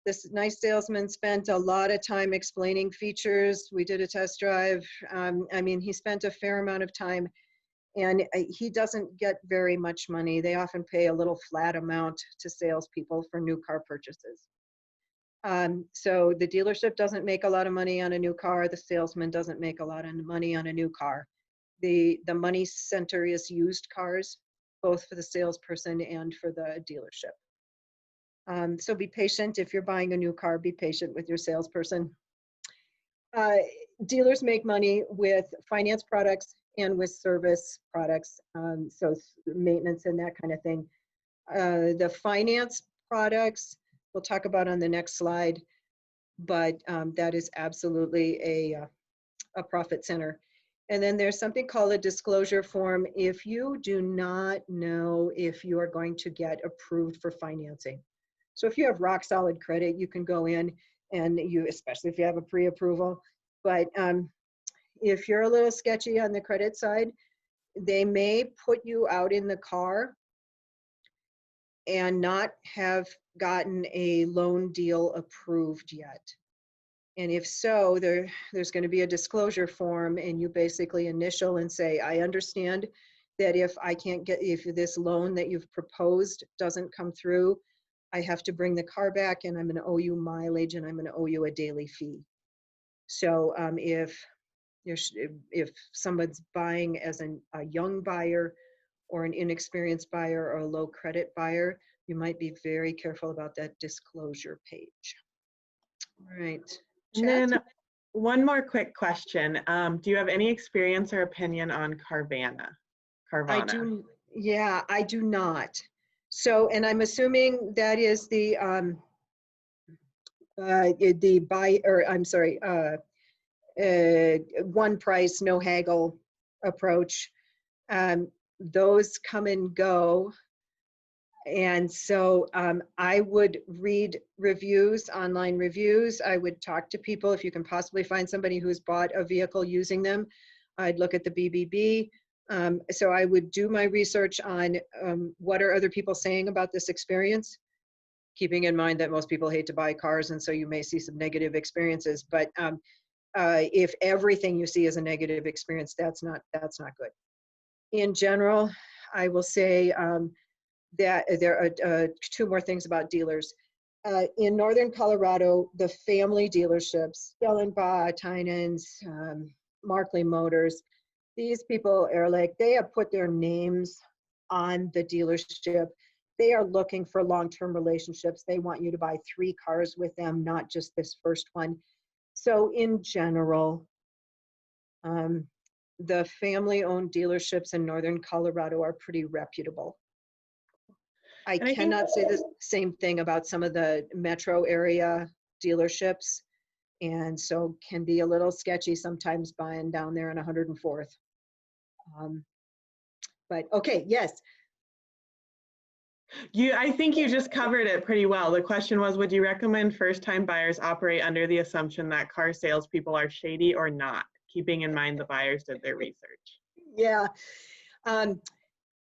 this nice salesman spent a lot of time explaining features. We did a test drive. I mean, he spent a fair amount of time, and he doesn't get very much money. They often pay a little flat amount to salespeople for new car purchases. So the dealership doesn't make a lot of money on a new car. The salesman doesn't make a lot of money on a new car. The money center is used cars, both for the salesperson and for the dealership. So be patient. If you're buying a new car, be patient with your salesperson. Dealers make money with finance products and with service products, so maintenance and that kind of thing. The finance products, we'll talk about on the next slide, but that is absolutely a profit center. And then there's something called a disclosure form if you do not know if you are going to get approved for financing. So if you have rock solid credit, you can go in and especially if you have a pre-approval, but if you're a little sketchy on the credit side, they may put you out in the car and not have gotten a loan deal approved yet. And if so, there's going to be a disclosure form, and you basically initial and say, I understand that if this loan that you've proposed doesn't come through, I have to bring the car back and I'm going to owe you mileage and I'm going to owe you a daily fee. So if someone's buying as a young buyer or an inexperienced buyer or a low credit buyer, you might be very careful about that disclosure page. All right. And then one more quick question. Do you have any experience or opinion on Carvana? I do, yeah, I do not. So, and I'm assuming that is the one price, no haggle approach. Those come and go. And so I would read reviews, online reviews. I would talk to people if you can possibly find somebody who's bought a vehicle using them. I'd look at the BBB. So I would do my research on what are other people saying about this experience, keeping in mind that most people hate to buy cars, and so you may see some negative experiences. But if everything you see is a negative experience, that's not good. In general, I will say that there are two more things about dealers. In Northern Colorado, the family dealerships, Stellenbosch, Tynan's, Markley Motors, these people are like, they have put their names on the dealership. They are looking for long-term relationships. They want you to buy 3 cars with them, not just this first one. So in general, the family-owned dealerships in Northern Colorado are pretty reputable. I cannot say the same thing about some of the metro area dealerships, and so can be a little sketchy sometimes buying down there on 104th. But okay, yes. I think you just covered it pretty well. The question was, would you recommend first-time buyers operate under the assumption that car salespeople are shady or not, keeping in mind the buyers did their research? Yeah.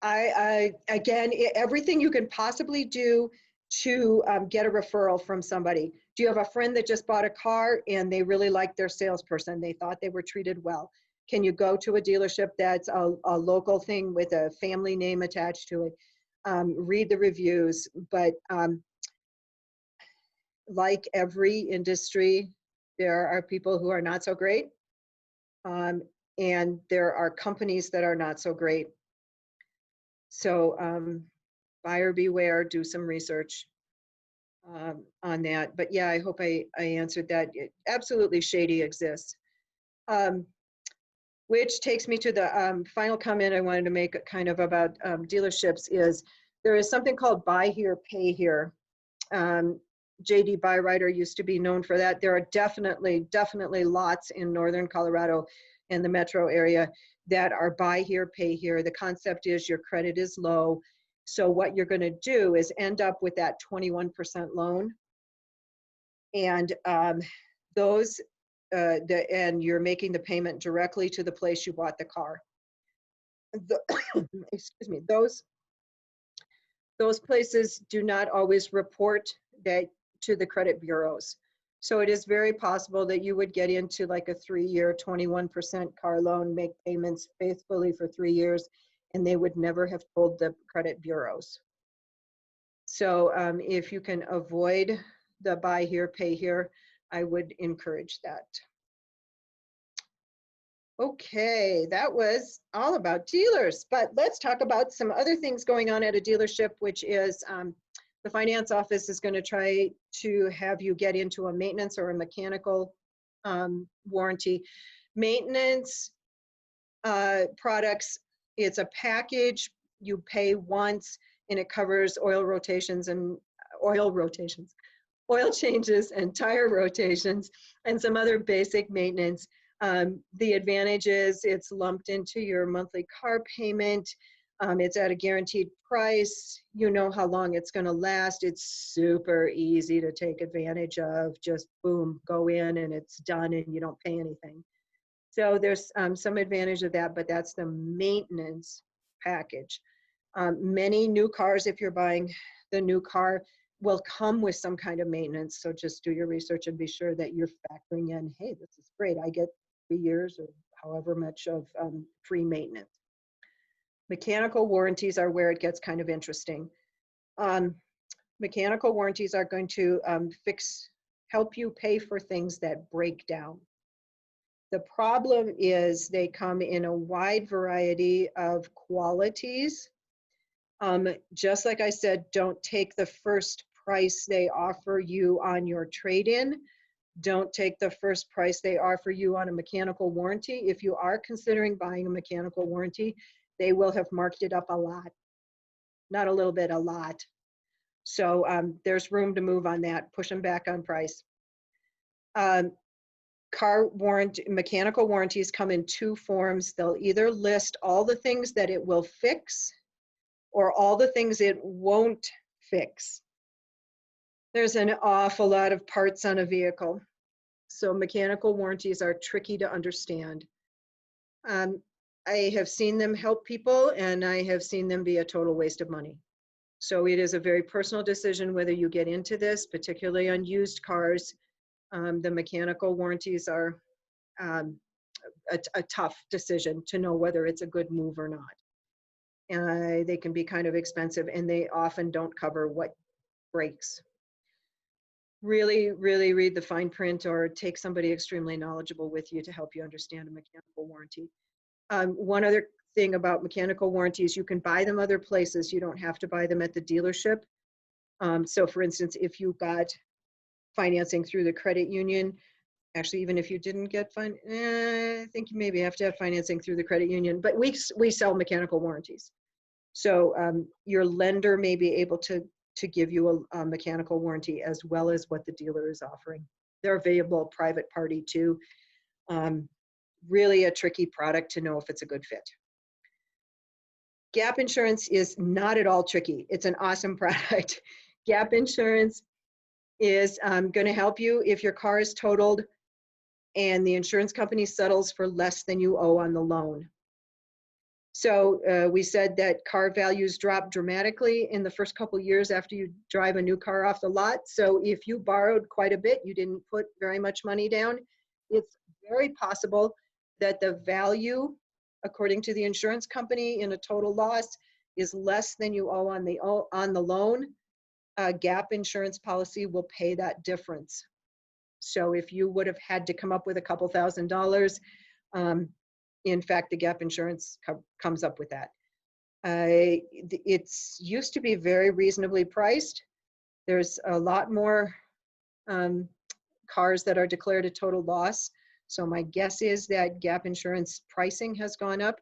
Again, everything you can possibly do to get a referral from somebody. Do you have a friend that just bought a car and they really liked their salesperson? They thought they were treated well. Can you go to a dealership that's a local thing with a family name attached to it? Read the reviews, but like every industry, there are people who are not so great, and there are companies that are not so great. So buyer beware, do some research on that. But yeah, I hope I answered that. Absolutely shady exists. Which takes me to the final comment I wanted to make kind of about dealerships is there is something called buy here, pay here. JD Buyrider used to be known for that. There are definitely lots in Northern Colorado and the metro area that are buy here, pay here. The concept is your credit is low. So what you're going to do is end up with that 21% loan. And and you're making the payment directly to the place you bought the car. Excuse me, those places do not always report that to the credit bureaus. So it is very possible that you would get into like a 3-year, 21% car loan, make payments faithfully for 3 years, and they would never have told the credit bureaus. So if you can avoid the buy here, pay here, I would encourage that. Okay, that was all about dealers, but let's talk about some other things going on at a dealership, which is the finance office is going to try to have you get into a maintenance or a mechanical warranty. Maintenance products, it's a package. You pay once. and it covers oil changes and tire rotations and some other basic maintenance. The advantage is it's lumped into your monthly car payment. It's at a guaranteed price. You know how long it's going to last. It's super easy to take advantage of. Just boom, go in and it's done and you don't pay anything. So there's some advantage of that, but that's the maintenance package. Many new cars, if you're buying the new car, will come with some kind of maintenance. So just do your research and be sure that you're factoring in, hey, this is great. I get 3 years or however much of free maintenance. Mechanical warranties are where it gets kind of interesting. Mechanical warranties are going to help you pay for things that break down. The problem is they come in a wide variety of qualities. Just like I said, don't take the first price they offer you on your trade-in. Don't take the first price they offer you on a mechanical warranty. If you are considering buying a mechanical warranty, they will have marked it up a lot. Not a little bit, a lot. So there's room to move on that, push them back on price. Mechanical warranties come in 2 forms. They'll either list all the things that it will fix or all the things it won't fix. There's an awful lot of parts on a vehicle. So mechanical warranties are tricky to understand. I have seen them help people and I have seen them be a total waste of money. So it is a very personal decision whether you get into this, particularly on used cars. The mechanical warranties are a tough decision to know whether it's a good move or not. They can be kind of expensive and they often don't cover what breaks. Really, really read the fine print or take somebody extremely knowledgeable with you to help you understand a mechanical warranty. One other thing about mechanical warranties, you can buy them other places. You don't have to buy them at the dealership. So for instance, if you got financing through the credit union, actually, even if you didn't get I think you maybe have to have financing through the credit union, but we sell mechanical warranties. So your lender may be able to give you a mechanical warranty as well as what the dealer is offering. They're available private party too. Really a tricky product to know if it's a good fit. Gap insurance is not at all tricky. It's an awesome product. Gap insurance is going to help you if your car is totaled and the insurance company settles for less than you owe on the loan. So we said that car values drop dramatically in the first couple years after you drive a new car off the lot. So if you borrowed quite a bit, you didn't put very much money down, it's very possible that the value, according to the insurance company, in a total loss is less than you owe on the loan. A gap insurance policy will pay that difference. So if you would have had to come up with a couple $1,000s, in fact, the gap insurance comes up with that. It's used to be very reasonably priced. There's a lot more cars that are declared a total loss. So my guess is that gap insurance pricing has gone up,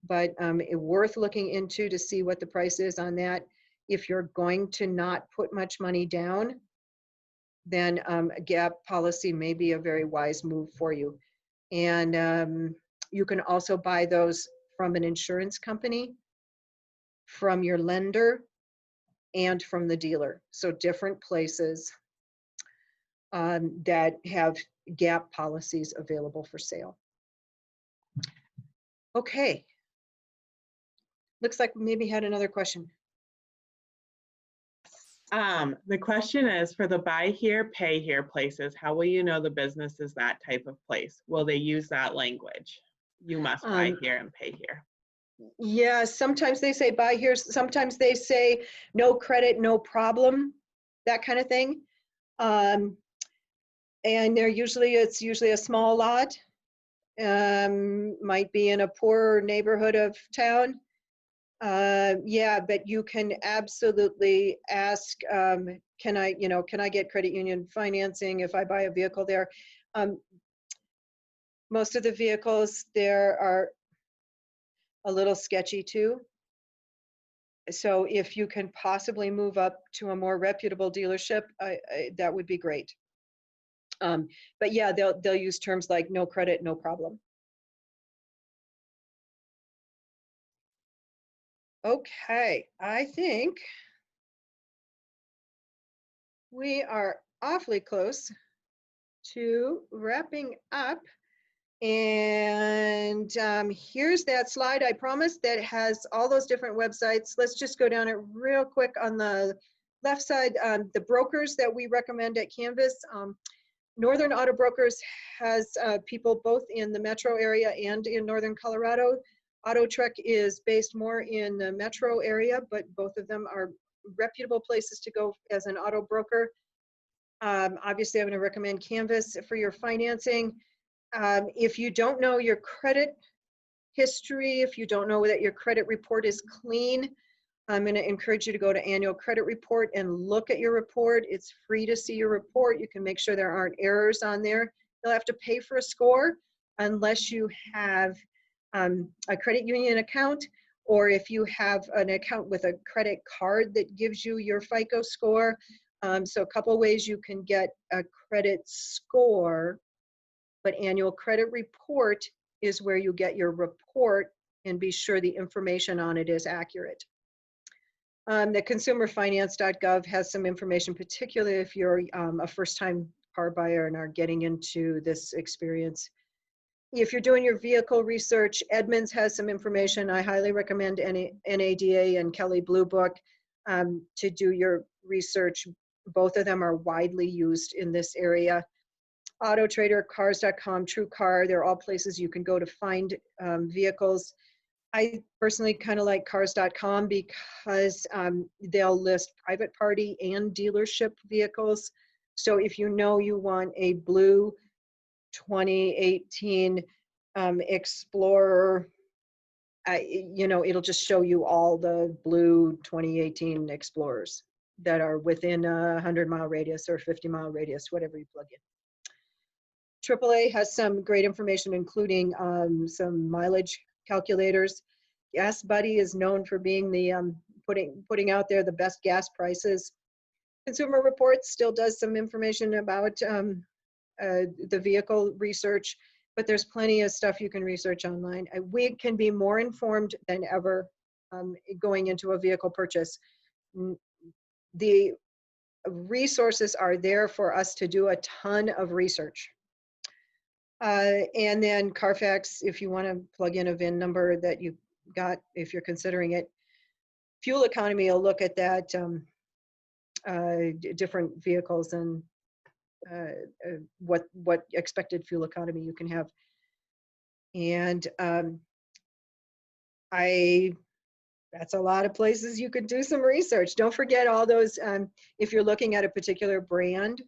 but it's worth looking into to see what the price is on that. If you're going to not put much money down, then a gap policy may be a very wise move for you. And you can also buy those from an insurance company, from your lender, and from the dealer. So different places that have gap policies available for sale. Okay. Looks like we maybe had another question. The question is, for the buy here, pay here places, how will you know the business is that type of place? Will they use that language? You must buy here and pay here. Yeah, sometimes they say buy here, sometimes they say no credit, no problem, that kind of thing. And it's usually a small lot, might be in a poorer neighborhood of town. Yeah, but you can absolutely ask, can I get credit union financing if I buy a vehicle there? Most of the vehicles there are a little sketchy too. So if you can possibly move up to a more reputable dealership, that would be great. But yeah, they'll use terms like no credit, no problem. Okay, I think we are awfully close to wrapping up. And here's that slide I promised that has all those different websites. Let's just go down it real quick. On the left side, the brokers that we recommend at Canvas. Northern Auto Brokers has people both in the metro area and in northern Colorado. Auto Trek is based more in the metro area, but both of them are reputable places to go as an auto broker. Obviously, I'm going to recommend Canvas for your financing. If you don't know your credit history, if you don't know that your credit report is clean, I'm going to encourage you to go to Annual Credit Report and look at your report. It's free to see your report. You can make sure there aren't errors on there. You'll have to pay for a score unless you have a credit union account, or if you have an account with a credit card that gives you your FICO score. So a couple ways you can get a credit score, but Annual Credit Report is where you get your report and be sure the information on it is accurate. The consumerfinance.gov has some information, particularly if you're a first-time car buyer and are getting into this experience. If you're doing your vehicle research, Edmunds has some information. I highly recommend NADA and Kelley Blue Book to do your research. Both of them are widely used in this area. Auto Trader, Cars.com, TrueCar, they're all places you can go to find vehicles. I personally kind of like Cars.com because they'll list private party and dealership vehicles. So if you know you want a blue 2018 Explorer, you know, it'll just show you all the blue 2018 Explorers that are within a 100-mile radius or 50-mile radius, whatever you plug in. AAA has some great information, including some mileage calculators. Gas Buddy is known for being the putting out there the best gas prices. Consumer Reports still does some information about the vehicle research, but there's plenty of stuff you can research online. We can be more informed than ever going into a vehicle purchase. The resources are there for us to do a ton of research. And then Carfax, if you want to plug in a VIN number that you got, if you're considering it. Fuel Economy will look at that, different vehicles and what expected fuel economy you can have. And that's a lot of places you could do some research. Don't forget all those, if you're looking at a particular brand,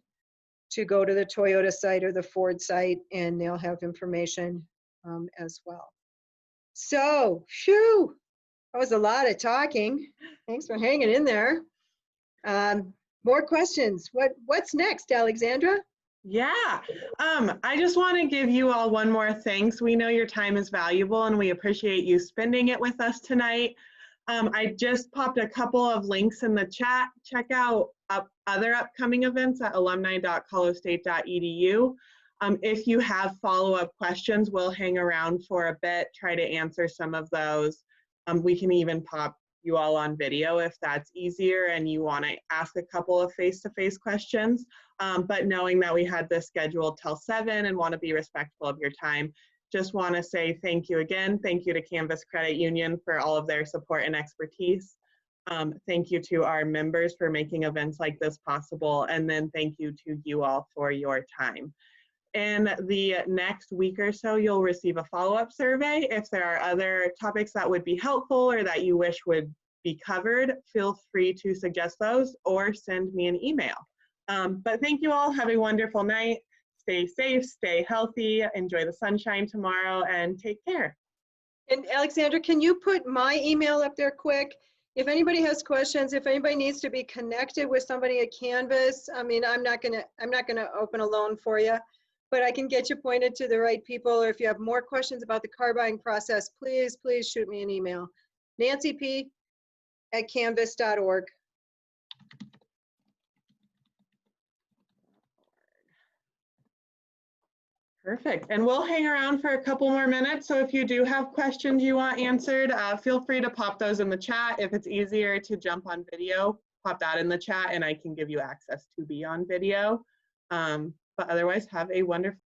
to go to the Toyota site or the Ford site, and they'll have information as well. So, phew, that was a lot of talking. Thanks for hanging in there. More questions. What's next, Alexandra? Yeah, I just want to give you all one more thanks. We know your time is valuable and we appreciate you spending it with us tonight. I just popped a couple of links in the chat. Check out other upcoming events at alumni.colostate.edu. If you have follow-up questions, we'll hang around for a bit, try to answer some of those. We can even pop you all on video if that's easier and you want to ask a couple of face-to-face questions. But knowing that we had this scheduled till 7 and want to be respectful of your time, just want to say thank you again. Thank you to Canvas Credit Union for all of their support and expertise. Thank you to our members for making events like this possible. And then thank you to you all for your time. In the next week or so, you'll receive a follow-up survey. If there are other topics that would be helpful or that you wish would be covered, feel free to suggest those or send me an email. But thank you all. Have a wonderful night. Stay safe, stay healthy, enjoy the sunshine tomorrow, and take care. And Alexandra, can you put my email up there quick? If anybody has questions, if anybody needs to be connected with somebody at Canvas, I mean, I'm not gonna open a loan for you, but I can get you pointed to the right people. Or if you have more questions about the car buying process, please shoot me an email. Nancy P. canvas.org. Perfect. And we'll hang around for a couple more minutes. So if you do have questions you want answered, feel free to pop those in the chat. If it's easier to jump on video, pop that in the chat and I can give you access to be on video. But otherwise, have a wonderful